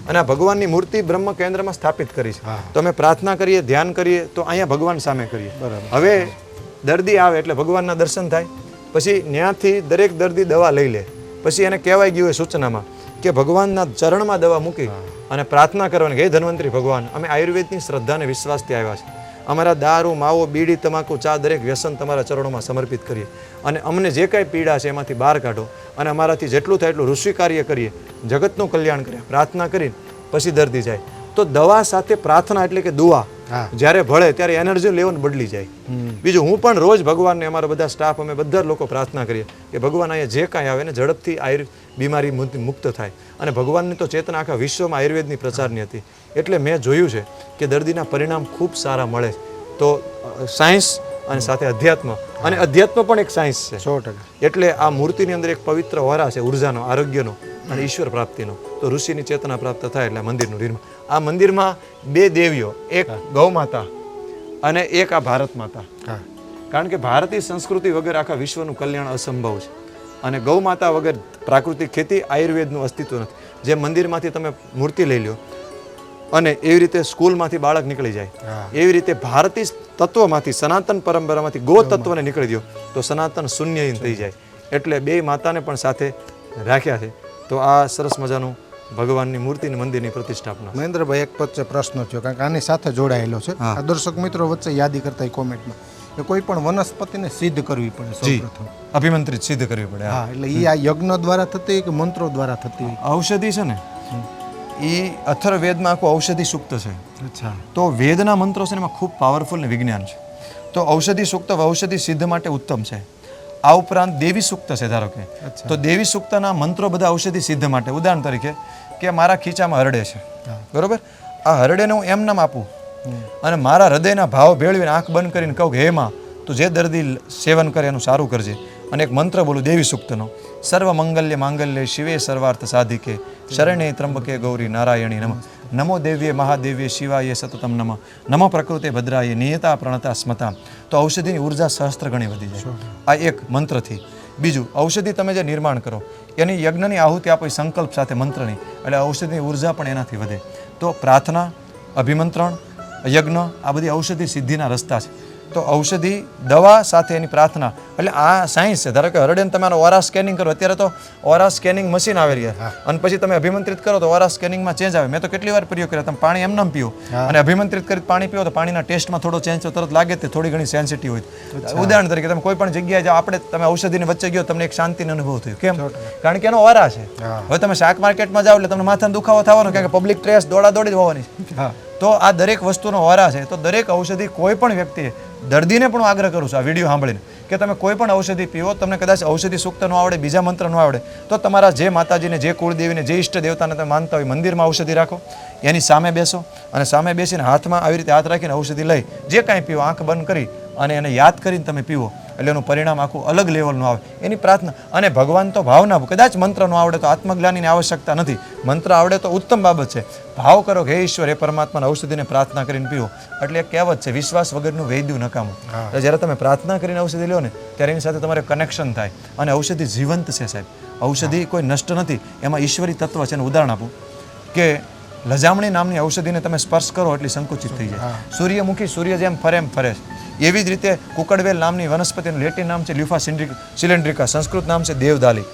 અને આ ભગવાનની મૂર્તિ બ્રહ્મ કેન્દ્રમાં સ્થાપિત કરી છે. તો અમે પ્રાર્થના કરીએ, ધ્યાન કરીએ તો અહીંયા ભગવાન સામે કરીએ. હવે દર્દી આવે એટલે ભગવાનના દર્શન થાય. પછી ત્યાંથી દરેક દર્દી દવા લઈ લે. પછી એને કહેવાય ગયું હોય સૂચનામાં કે ભગવાનના ચરણમાં દવા મૂકી અને પ્રાર્થના કરવાની, હે ધન્વંતરી ભગવાન, અમે આયુર્વેદની શ્રદ્ધા અને વિશ્વાસથી આવ્યા છે. અમારા દારૂ, માવો, બીડી, તમાકુ, ચા દરેક વ્યસન તમારા ચરણોમાં સમર્પિત કરીએ અને અમને જે કાંઈ પીડા છે એમાંથી બહાર કાઢો અને અમારાથી જેટલું થાય એટલું ઋષિ કાર્ય કરીએ, જગતનું કલ્યાણ કરીએ. પ્રાર્થના કરીને પછી દર્દી જાય. તો દવા સાથે પ્રાર્થના એટલે કે દુઆ હા. જ્યારે ભળે ત્યારે એનર્જી લેવલ બદલી જાય. બીજું હું પણ રોજ ભગવાનને અમારા બધા સ્ટાફ અમે બધા જ લોકો પ્રાર્થના કરીએ કે ભગવાન અહીંયા જે કાંઈ આવે ને ઝડપથી બીમારી મુક્ત થાય. અને ભગવાનની તો ચેતના આખા વિશ્વમાં આયુર્વેદની પ્રચારની હતી. એટલે મેં જોયું છે કે દર્દીના પરિણામ ખૂબ સારા મળે. તો સાયન્સ અને સાથે અધ્યાત્મ, અને અધ્યાત્મ પણ એક સાયન્સ છે 100%. એટલે આ મૂર્તિની અંદર એક પવિત્ર વરા છે ઉર્જાનો, આરોગ્યનો અને ઈશ્વર પ્રાપ્તિનો. તો ઋષિની ચેતના પ્રાપ્ત થાય એટલે આ મંદિરનું નિર્માણ. આ મંદિરમાં 2 દેવીઓ, એક ગૌ માતા અને એક આ ભારત માતા. હા. કારણ કે ભારતીય સંસ્કૃતિ વગર આખા વિશ્વનું કલ્યાણ અસંભવ છે. અને ગૌ માતા વગર પ્રાકૃતિક ખેતી, આયુર્વેદનું અસ્તિત્વ નથી. જે મંદિરમાંથી તમે મૂર્તિ લઈ લો અને એવી રીતે સ્કૂલમાંથી બાળક નીકળી જાય, એવી રીતે ભારતીય તત્વમાંથી, સનાતન પરંપરામાંથી ગો તત્વને નીકળી દો તો સનાતન શૂન્યહીન થઈ જાય. એટલે 2 માતાને પણ સાથે રાખ્યા છે. તો આ સરસ મજાનું ભગવાનની મૂર્તિની મંદિરની પ્રતિષ્ઠાપના. મહેન્દ્રભાઈ, એક વચ્ચે પ્રશ્ન થયો, કારણ કે આની સાથે જોડાયેલો છે. આ દર્શક મિત્રો વચ્ચે યાદી કરતા કોમેન્ટમાં કે કોઈ પણ વનસ્પતિને સિદ્ધ કરવી પડે સૌપ્રથમ. અભિમંત્રિત સિદ્ધ કરવી પડે. હા, એટલે એ આ યજ્ઞ દ્વારા થતી કે મંત્રો દ્વારા થતી? ઔષધિ છે ને, એ અથર્વવેદમાં આખું ઔષધિ સૂક્ત છે. અચ્છા. તો વેદના મંત્રો છે ને એમાં ખૂબ પાવરફુલ ને વિજ્ઞાન છે. તો ઔષધિ સૂક્ત ઔષધિ સિદ્ધ માટે ઉત્તમ છે. આ ઉપરાંત દેવી સૂક્ત છે ધારો કે, તો દેવી સૂક્તના મંત્રો બધા ઔષધિ સિદ્ધ માટે. ઉદાહરણ તરીકે કે મારા ખીચામાં હરડે છે, બરોબર, આ હરડેને હું એમ નામ આપું અને મારા હૃદયના ભાવ ભેળવીને આંખ બંધ કરીને કહું કે હે માં, તું જે દર્દી સેવન કરે એનું સારું કરજે. અને એક મંત્ર બોલું દેવી સૂક્તનો, સર્વ મંગલ્ય માંગલ્ય શિવે સર્વાર્થ સાધિકે શરણે ત્રંબકે ગૌરી નારાયણી નમઃ. નમો દેવ્યે મહાદેવ્યે શિવાય સતતમ નમઃ. નમઃ પ્રકૃતે ભદ્રાય નિયતા પ્રણતા સ્મતા. તો ઔષધિની ઉર્જા સહસ્ત્ર ગણી વધી જાય આ એક મંત્રથી. બીજું, ઔષધિ તમે જે નિર્માણ કરો એની યજ્ઞની આહુતિ આપો સંકલ્પ સાથે મંત્રની, એટલે ઔષધિની ઉર્જા પણ એનાથી વધે. તો પ્રાર્થના, અભિમંત્રણ, યજ્ઞ આ બધી ઔષધિ સિદ્ધિના રસ્તા છે. તો ઔષધિ, દવા સાથે એની પ્રાર્થના, એટલે આ સાયન્સ છે. ધારો કે હરડેન તમારો ઓરા સ્કેનિંગ કરો, અત્યારે તો ઓરા સ્કેનિંગ મશીન આવી રહ્યા, અને પછી તમે અભિમંત્રિત કરો તો ઓરા સ્કેનિંગમાં ચેન્જ આવે. મેં તો કેટલી વાર પ્રયોગ કર્યા. તમે પાણી એમને પીઓ અને અભિમંત્રિત કરી પાણી પીવો તો પાણીના ટેસ્ટમાં થોડો ચેન્જ તરત લાગે, તે થોડી ઘણી સેન્સિટિવ હોય. ઉદાહરણ તરીકે તમે કોઈ પણ જગ્યાએ જાઓ, આપણે તમે ઔષધિની વચ્ચે ગયો, તમને એક શાંતિનો અનુભવ થયો. કેમ? કારણ કે એનો ઓરા છે. હવે તમે શાક માર્કેટમાં જાઓ એટલે તમને માથાનો દુખાવો થવાનો, કારણ કે પબ્લિક ટ્રેસ દોડાદોડી જ હોવાની છે. તો આ દરેક વસ્તુનો ઓરા છે. તો દરેક ઔષધિ કોઈ પણ વ્યક્તિએ, દર્દીને પણ આગ્રહ કરું છું આ વિડીયો સાંભળીને, કે તમે કોઈ પણ ઔષધિ પીવો, તમને કદાચ ઔષધિ સૂક્ત ન આવડે, બીજા મંત્ર ન આવડે, તો તમારા જે માતાજીને, જે કુળદેવીને, જે ઈષ્ટ દેવતાને તમે માનતા હોય મંદિરમાં ઔષધિ રાખો, એની સામે બેસો અને સામે બેસીને હાથમાં આવી રીતે હાથ રાખીને ઔષધિ લઈ જે કાંઈ પીવો, આંખ બંધ કરી અને એને યાદ કરીને તમે પીવો, એટલે એનું પરિણામ આખું અલગ લેવલનું આવે. એની પ્રાર્થના, અને ભગવાન તો ભાવના, કદાચ મંત્ર ન આવડે તો આત્મજ્ઞાનીની આવશ્યકતા નથી, મંત્ર આવડે તો ઉત્તમ બાબત છે. ભાવ કરો કે હે ઈશ્વર, હે પરમાત્માના ઔષધિને પ્રાર્થના કરીને પીવો. એટલે એક કહેવત છે, વિશ્વાસ વગરનું વૈદ્યું નકામું. જ્યારે તમે પ્રાર્થના કરીને ઔષધિ લો ને ત્યારે એની સાથે તમારે કનેક્શન થાય. અને ઔષધિ જીવંત છે સાહેબ, ઔષધિ કોઈ નષ્ટ નથી, એમાં ઈશ્વરી તત્વ છે. એનું ઉદાહરણ આપું કે લજામણી નામની ઔષધિને તમે સ્પર્શ કરો એટલે સંકુચિત થઈ જાય. સૂર્યમુખી સૂર્ય જેમ ફરે એમ ફરે. એવી જ રીતે કુકડવેલ નામની વનસ્પતિનું લેટિન નામ છે લ્યુફા સિલિન્ડ્રિકા, સંસ્કૃત નામ છે દેવદાલી.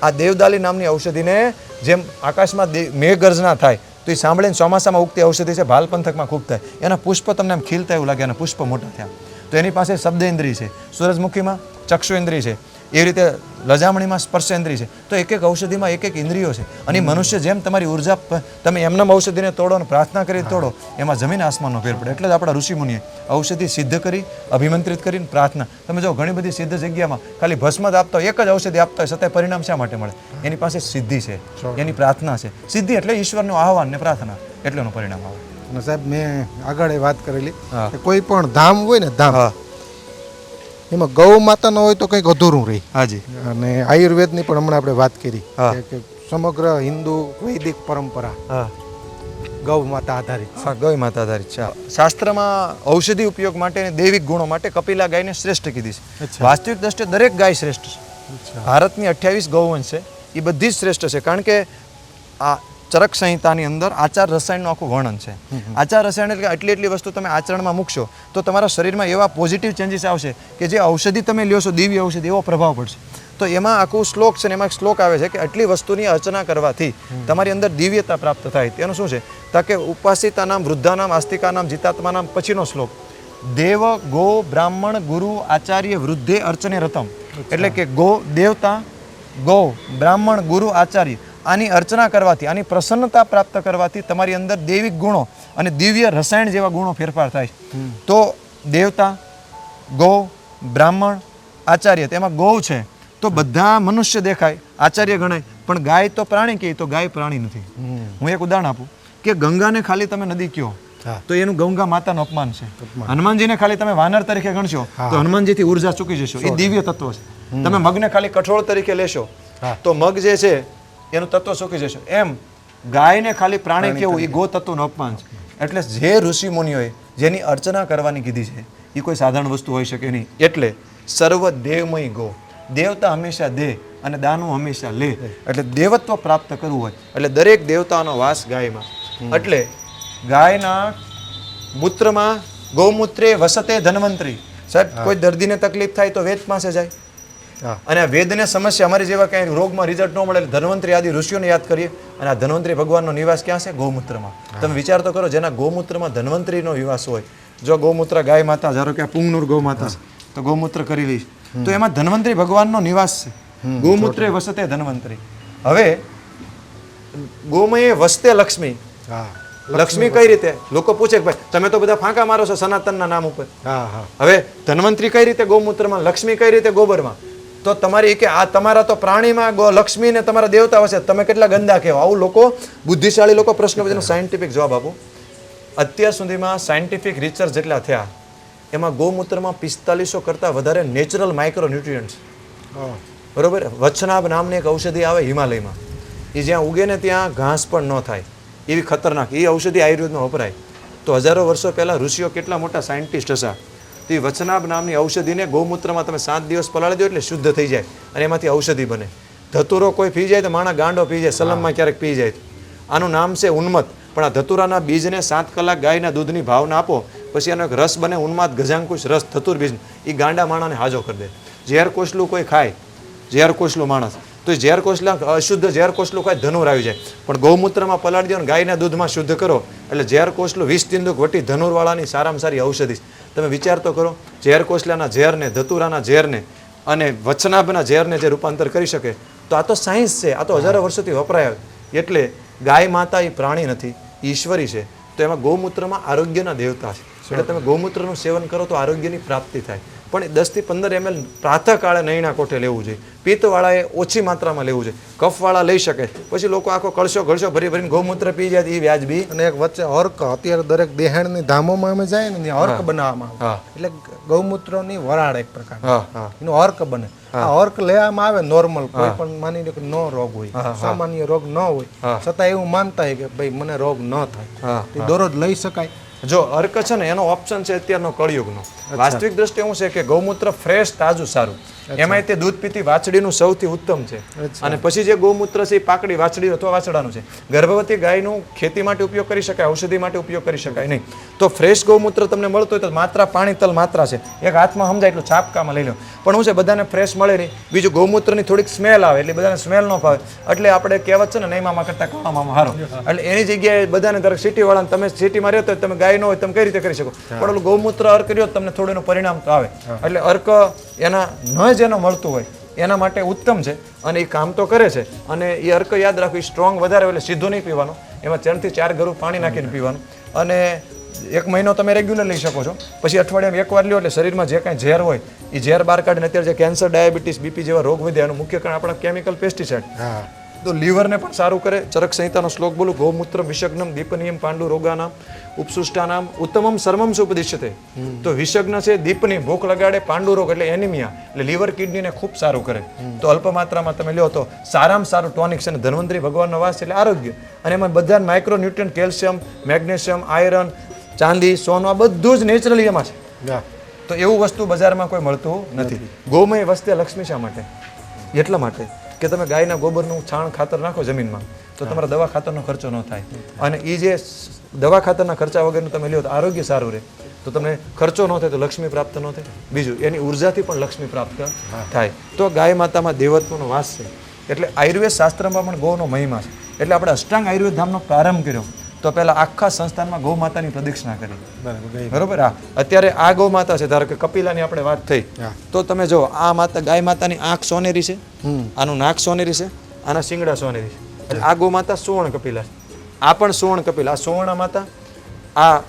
આ દેવદાલી નામની ઔષધિને જેમ આકાશમાં મેઘગર્જના થાય તો એ સાંભળીને ચોમાસામાં ઉગતી ઔષધિ છે, ભાલ પંથકમાં ખૂબ થાય. એના પુષ્પ તમને એમ ખીલતા એવું લાગે, અને પુષ્પ મોટા થયા. તો એની પાસે શબ્દેન્દ્રિય છે, સૂરજમુખીમાં ચક્ષુ ઇન્દ્રિય છે, એવી રીતે લજામણીમાં સ્પર્શેન્દ્રિય છે. તો એક એક ઔષધિમાં એક એક ઇન્દ્રિયો છે. અને મનુષ્ય જેમ તમારી ઉર્જા, તમે એમનામ ઔષધિને તોડો અને પ્રાર્થના કરી તોડો, એમાં જમીન આસમાનનો ફેર પડે. એટલે જ આપણા ઋષિમુનિએ ઔષધિ સિદ્ધ કરી, અભિમંત્રિત કરીને પ્રાર્થના. તમે જો ઘણી બધી સિદ્ધ જગ્યામાં ખાલી ભસ્મ જ આપતા હોય, એક જ ઔષધિ આપતા હોય, છતાંય પરિણામ શા માટે મળે? એની પાસે સિદ્ધિ છે, એની પ્રાર્થના છે. સિદ્ધિ એટલે ઈશ્વરનું આહવાન ને પ્રાર્થના, એટલે એનું પરિણામ આવે. અને સાહેબ, મેં આગળ વાત કરેલી કે કોઈ પણ ધામ હોય ને, ધામ એમાં ગૌ માતા ન હોય તો કંઈક અધૂરું રહી. હાજી. અને આયુર્વેદની પણ હમણાં આપણે વાત કરી કે સમગ્ર હિન્દુ વૈદિક પરંપરા ગૌ માતા આધારિત. હા, ગૌ માતા આધારિત છે. શાસ્ત્રમાં ઔષધિ ઉપયોગ માટે અને દૈવિક ગુણો માટે કપિલા ગાયને શ્રેષ્ઠ કીધી છે. વાસ્તવિક દ્રષ્ટિએ દરેક ગાય શ્રેષ્ઠ છે. ભારતની 28 ગૌવંશ છે, એ બધી જ શ્રેષ્ઠ છે. કારણ કે આ ચરક સંહિતાની અંદર આચાર રસાયણનું આખું વર્ણન છે. આચાર રસાયણ એટલે એટલી વસ્તુ તમે આચરણમાં મૂકશો તો તમારા શરીરમાં એવા પોઝિટિવ ચેન્જીસ આવશે કે જે ઔષધિ તમે લ્યો છો, દિવ્ય ઔષધિ, એવો પ્રભાવ પડશે. તો એમાં આખું શ્લોક છે ને, એમાં એક શ્લોક આવે છે કે આટલી વસ્તુની અર્ચના કરવાથી તમારી અંદર દિવ્યતા પ્રાપ્ત થાય. તેનું શું છે? તો કે ઉપાસિતાનામ, વૃદ્ધાનામ, આસ્તિકાનામ, જીતાત્માનામ, પછીનો શ્લોક દેવ, ગો, બ્રાહ્મણ, ગુરુ, આચાર્ય, વૃદ્ધે અર્ચને રતમ. એટલે કે ગો, દેવતા, ગૌ, બ્રાહ્મણ, ગુરુ, આચાર્ય, આની અર્ચના કરવાથી, આની પ્રસન્નતા પ્રાપ્ત કરવાથી તમારી અંદર દૈવિક ગુણો અને દિવ્ય રસાયણ જેવા ગુણો ફેરફાર થાય તો દેવતા, ગૌ, બ્રાહ્મણ, આચાર્ય, તેમાં ગૌ છે તો બધા મનુષ્ય દેખાય, આચાર્ય ગણાય, પણ ગાય તો પ્રાણી કહે તો ગાય પ્રાણી નથી. હું એક ઉદાહરણ આપું કે ગંગાને ખાલી તમે નદી કહો તો એનું ગંગા માતાનું અપમાન છે. હનુમાનજીને ખાલી તમે વાનર તરીકે ગણશો તો હનુમાનજીથી ઉર્જા ચૂકી જશો. એ દિવ્ય તત્વ છે. તમે મગને ખાલી કઠોળ તરીકે લેશો તો મગ જે છે એનું તત્વ ચૂકી જશો. એમ ગાયને ખાલી પ્રાણી કેવું એ ગો તત્વનું અપમાન છે. એટલે જે ઋષિ મુનિઓએ જેની અર્ચના કરવાની કીધી છે એ કોઈ સાધારણ વસ્તુ હોઈ શકે નહીં. એટલે સર્વ દેવમય ગો, દેવતા હંમેશા દે અને દાનવ હંમેશા લે. એટલે દેવત્વ પ્રાપ્ત કરવું હોય એટલે દરેક દેવતાનો વાસ ગાયમાં. એટલે ગાયના મૂત્રમાં ગૌમૂત્રે વસતે ધન્વંતરી. સાહેબ કોઈ દર્દીને તકલીફ થાય તો વેદ પાસે જાય અને આ વેદને સમસ્યા અમારી જેવા કંઈ રોગમાં રિઝલ્ટ ન મળે એટલે ધન્વંતરી આદિ ઋષિઓને યાદ કરીએ અને આ ધન્વંતરી ભગવાનનો નિવાસ ક્યાં છે? ગૌમૂત્રમાં. તમે વિચાર તો કરો જેના ગૌમૂત્રમાં ધન્વંતરીનો નિવાસ હોય. જો ગૌમૂત્ર ગાય માતા, ધારો કે આ પુંગનુર ગૌ માતા છે તો ગૌમૂત્ર કરી લઈશ તો એમાં ધન્વંતરી ભગવાનનો નિવાસ છે. ગૌમૂત્રે વસતે ધન્વંતરી. હવે ગોમયે વસતે લક્ષ્મી. લક્ષ્મી કઈ રીતે? લોકો પૂછે કે ભાઈ તમે તો બધા ફાંકા મારો છો સનાતનના નામ ઉપર. હવે ધન્વંતરી કઈ રીતે ગૌમૂત્રમાં, લક્ષ્મી કઈ રીતે ગોબરમાં? તો તમારી કે આ તમારા તો પ્રાણીમાં લક્ષ્મી ને તમારા દેવતા હશે, તમે કેટલા ગંદા કહેવા? આવું લોકો, બુદ્ધિશાળી લોકો પ્રશ્ન પૂછે. સાયન્ટિફિક જવાબ આપો. અત્યાર સુધીમાં સાયન્ટિફિક રિસર્ચ જેટલા થયા એમાં ગૌમૂત્રમાં 4500 કરતાં વધારે નેચરલ માઇક્રો ન્યુટ્રિયન્ટ્સ. બરોબર. વચ્છનાભ નામની એક ઔષધિ આવે હિમાલયમાં, એ જ્યાં ઉગે ને ત્યાં ઘાસ પણ ન થાય એવી ખતરનાક એ ઔષધિ આયુર્વેદમાં વપરાય. તો હજારો વર્ષો પહેલાં ઋષિઓ કેટલા મોટા સાયન્ટિસ્ટ હશે. તો એ વચનાભ નામની ઔષધિને ગૌમૂત્રમાં તમે 7 દિવસ પલાળી દો એટલે શુદ્ધ થઈ જાય અને એમાંથી ઔષધિ બને. ધતુરો કોઈ પી જાય તો માણસ ગાંડો પી જાય, સલમમાં ક્યારેક પી જાય. આનું નામ છે ઉન્મત. પણ આ ધતુરાના બીજને 7 કલાક ગાયના દૂધની ભાવના આપો પછી એનો એક રસ બને, ઉન્માદ ગજાંકુશ રસ ધતુર બીજ. એ ગાંડા માણસને હાજો કરી દે. ઝેર કોસલું કોઈ ખાય, ઝેર કોસલું માણસ તો ઝેર કોસલા અશુદ્ધ ઝેર કોસલું ખાય ધનુર આવી જાય. પણ ગૌમૂત્રમાં પલાળી દો ને ગાયના દૂધમાં શુદ્ધ કરો એટલે ઝેર કોસલું 20 તિંદુક વટી ધનુરવાળાની સારામાં સારી ઔષધિ. તમે વિચાર તો કરો, ઝેર કોસલાના ઝેરને, ધતુરાના ઝેરને અને વચનાભના ઝેરને જે રૂપાંતર કરી શકે તો આ તો સાયન્સ છે. આ તો હજારો વર્ષોથી વપરાય. એટલે ગાય માતા એ પ્રાણી નથી, ઈશ્વરી છે. તો એમાં ગૌમૂત્રમાં આરોગ્યના દેવતા છે. એટલે તમે ગૌમૂત્રનું સેવન કરો તો આરોગ્યની પ્રાપ્તિ થાય. પણ 10 થી 15 ml પ્રાતઃકાળે નૈણા કોઠે લેવું જોઈએ. પિત્તવાળાએ ઓછી માત્રામાં લેવું જોઈએ. કફવાળા લઈ શકે. પછી લોકો આખો કળશો ભરી ભરીને ગૌમૂત્ર પી જાય એ વ્યાજબી. અને એક વચ્ચે અર્ક, અત્યારે દરેક દેહાણની ધામોમાં અમે જાય ને ત્યાં અર્ક બનાવવામાં આવે. એટલે ગૌમૂત્રની વરાળ એક પ્રકાર એનો અર્ક બને. આ અર્ક લેવામાં આવે નોર્મલ, કોઈ પણ માની લો કે નો રોગ હોય, સામાન્ય રોગ ન હોય છતાં એવું માનતા હોય કે ભાઈ મને રોગ ન થાય, એ દરરોજ લઈ શકાય. જો અર્ક છે ને એનો ઓપ્શન છે અત્યારનો કળિયુગનો. વાસ્તવિક દ્રષ્ટિએ શું છે કે ગૌમૂત્ર ફ્રેશ તાજું સારું, એમાંય તે દૂધ પીતી વાછડીનું સૌથી ઉત્તમ છે. અને પછી જે ગૌમૂત્ર છે એ પાકડી વાછડી અથવા વાછડાનું છે. ગર્ભવતી ગાયનું ખેતી માટે ઉપયોગ કરી શકાય, ઔષધિ માટે ઉપયોગ કરી શકાય નહીં. તો ફ્રેશ ગૌમૂત્ર તમને મળતું હોય તો માત્રા પાણી તલ માત્રા છે, એક હાથમાં સમજાય એટલું છાપકામાં લઈ લો. પણ શું છે બધાને ફ્રેશ મળે નહીં. બીજું ગૌમૂત્રની થોડીક સ્મેલ આવે એટલે બધાને સ્મેલ ન ફાવે. એટલે આપણે કહેવત છે ને નૈમામાં કરતા કાળામાં હારો. એટલે એની જગ્યાએ બધાને દરેક સિટીવાળાને, તમે સિટીમાં રહેતો હોય તમે ગાય ન હોય તમે કઈ રીતે કરી શકો? પણ ઓલું ગૌમૂત્ર અર્ક કર્યો તમને થોડું એનું પરિણામ તો આવે. એટલે અર્ક એના ન જેનો મળતું હોય એના માટે ઉત્તમ છે અને એ કામ તો કરે છે. અને એ અર્ક યાદ રાખવું, સ્ટ્રોંગ વધારે એટલે સીધો નહીં પીવાનો, એમાં 3 થી 4 ગરું પાણી નાખીને પીવાનું. અને 1 મહિનો તમે રેગ્યુલર લઈ શકો છો. પછી અઠવાડિયામાં 1 વાર લ્યો એટલે શરીરમાં જે કાંઈ ઝેર હોય એ ઝેર બહાર કાઢીને અત્યારે જે કેન્સર, ડાયાબિટીસ, બીપી જેવા રોગ વધે એનું મુખ્ય કારણ આપણા કેમિકલ પેસ્ટિસાઇડ. તો લીવરને પણ સારું કરે. ચરક સંહિતાનો શ્લોક બોલું, ગૌમૂત્ર વિષગ્નમ દીપનીયમ પાંડુ રોગાનામ ઉપસુષ્ટાનામ ઉત્તમમ સર્વમ સુપદિશ્યતે. તો વિષગ્ન છે દીપની, ભૂખ લગાડે, પાંડુ રોગ એટલે એનિમિયા એટલે લીવર કિડનીને ખૂબ સારું કરે. તો અલ્પ માત્રામાં તમે લ્યો તો સારામાં સારું ટોનિક છે. અને ધન્વંતરી ભગવાનનો વાસ એટલે આરોગ્ય. અને એમાં બધા micro nutrient, calcium, magnesium, iron, ચાંદી, સોનું આ બધું જ નેચરલી એમાં છે. તો એવું વસ્તુ બજારમાં કોઈ મળતું નથી. ગૌમય વસ્તે લક્ષ્મી શા માટે? એટલા માટે કે તમે ગાયના ગોબરનું છાણ ખાતર નાખો જમીનમાં તો તમારા દવા ખાતરનો ખર્ચો ન થાય. અને એ જે દવા ખાતરના ખર્ચા વગરનું તમે લ્યો તો આરોગ્ય સારું રહે. તો તમને ખર્ચો ન થાય તો લક્ષ્મી પ્રાપ્ત ન થાય. બીજું એની ઉર્જાથી પણ લક્ષ્મી પ્રાપ્ત થાય. તો ગાય માતામાં દેવત્વનો વાસ છે. એટલે આયુર્વેદ શાસ્ત્રમાં પણ ગૌનો મહિમા છે. એટલે આપણે અષ્ટાંગ આયુર્વેદ ધામનો પ્રારંભ કર્યો તો પહેલા આખા સંસ્થાનમાં ગૌ માતાની પ્રદક્ષિણા કરી. બરોબર. અત્યારે આ ગૌ માતા છે, ધારો કે કપિલાની આપણે વાત થઈ તો તમે જો આ માતા ગાય માતાની આંખ સોનેરી છે, આનું નાક સોનેરી છે, આના શિંગડા સોનેરી છે. એટલે આ ગૌ માતા સુવર્ણ કપિલા છે. આ પણ સુવર્ણ કપિલા. આ સુવર્ણ માતા આ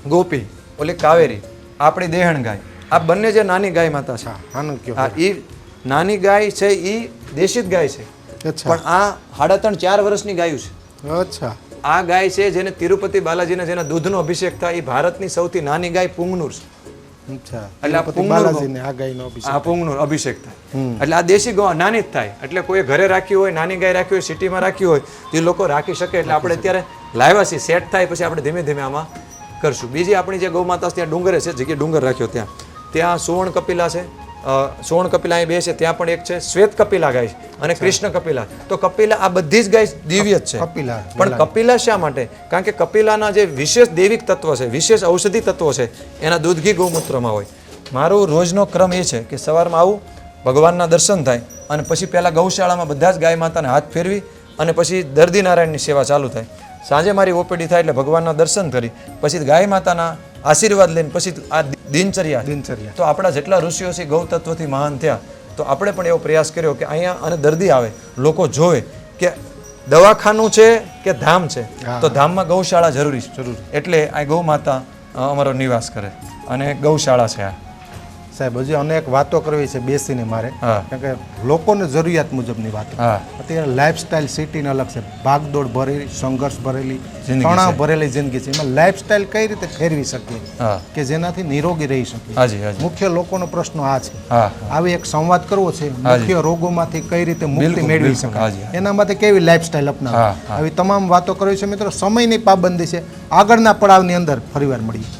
ગોપી ઓલી કાવેરી આપણી દેહણ ગાય આ બંને જે નાની ગાય માતા છે આનું કયો આ ઈ નાની ગાય છે ઈ દેશી જ ગાય છે અચ્છા પણ આ 3.5-4 વર્ષની ગાયું છે અચ્છા આ ગાય છે જેને તિરુપતિ બાલાજીને જેના દૂધનો અભિષેક થાય એ ભારતની સૌથી નાની ગાય પુંગનુર છે અચ્છા એટલે આ તિરુપતિ પુંગનુર બાલાજીને આ ગાયનો અભિષેક આ પુંગનુર અભિષેક થાય એટલે આ દેશી ગૌ નાની જ થાય એટલે કોઈ ઘરે રાખી હોય નાની ગાય રાખી હોય સિટીમાં રાખી હોય તો એ લોકો રાખી શકે એટલે આપણે અત્યારે લાવ્યા છીએ સેટ થાય પછી આપણે ધીમે ધીમે આમાં કરશું બીજી આપણી જે ગૌ માતા છે ત્યાં ડુંગરે છે જગ્યાએ ડુંગર રાખ્યો ત્યાં સુવર્ણ કપિલા છે સુવર્ણ કપિલા અહીં બે છે ત્યાં પણ એક છે શ્વેત કપિલા ગાય છે અને કૃષ્ણ કપિલા તો કપિલા આ બધી જ ગાય દિવ્ય જ છે કપિલા પણ કપિલા શા માટે કારણ કે કપિલાના જે વિશેષ દૈવિક તત્વ છે વિશેષ ઔષધિ તત્વો છે એના દૂધ ઘી ગૌમૂત્રમાં હોય મારો રોજનો ક્રમ એ છે કે સવારમાં આવું ભગવાનના દર્શન થાય અને પછી પહેલાં ગૌશાળામાં બધા જ ગાય માતાને હાથ ફેરવી અને પછી દર્દી નારાયણની સેવા ચાલુ થાય સાંજે મારી ઓપીડી થાય એટલે ભગવાનના દર્શન કરી પછી ગાય માતાના આશીર્વાદ લઈને પછી આ દિનચર્યા તો આપણા જેટલા ઋષિઓ છે ગૌ તત્વથી મહાન થયા તો આપણે પણ એવો પ્રયાસ કર્યો કે અહીંયા અને દર્દી આવે લોકો જોવે કે દવાખાનું છે કે ધામ છે તો ધામમાં ગૌશાળા જરૂરી છે એટલે આ ગૌ માતા અમારો નિવાસ કરે અને ગૌશાળા છે આ સાહેબ હજી અનેક વાતો કરવી છે બેસીને મારે કારણ કે લોકોને જરૂરિયાત મુજબની વાતો અત્યારે લાઈફસ્ટાઈલ સિટીને અલગ છે ભાગદોડ ભરેલી સંઘર્ષ ભરેલી તણાવ ભરેલી જિંદગી છે એમાં લાઈફસ્ટાઈલ કઈ રીતે ફેરવી શકીએ કે જેનાથી નિરોગી રહી શકીએ મુખ્ય લોકોનો પ્રશ્ન આ છે આવી એક સંવાદ કરવો છે મુખ્ય રોગોમાંથી કઈ રીતે મુક્તિ મેળવી શકાય એના માટે કેવી લાઈફસ્ટાઈલ અપનાવવી આવી તમામ વાતો કરવી છે મિત્રો સમયની પાબંદી છે આગળના પડાવની અંદર ફરીવાર મળીએ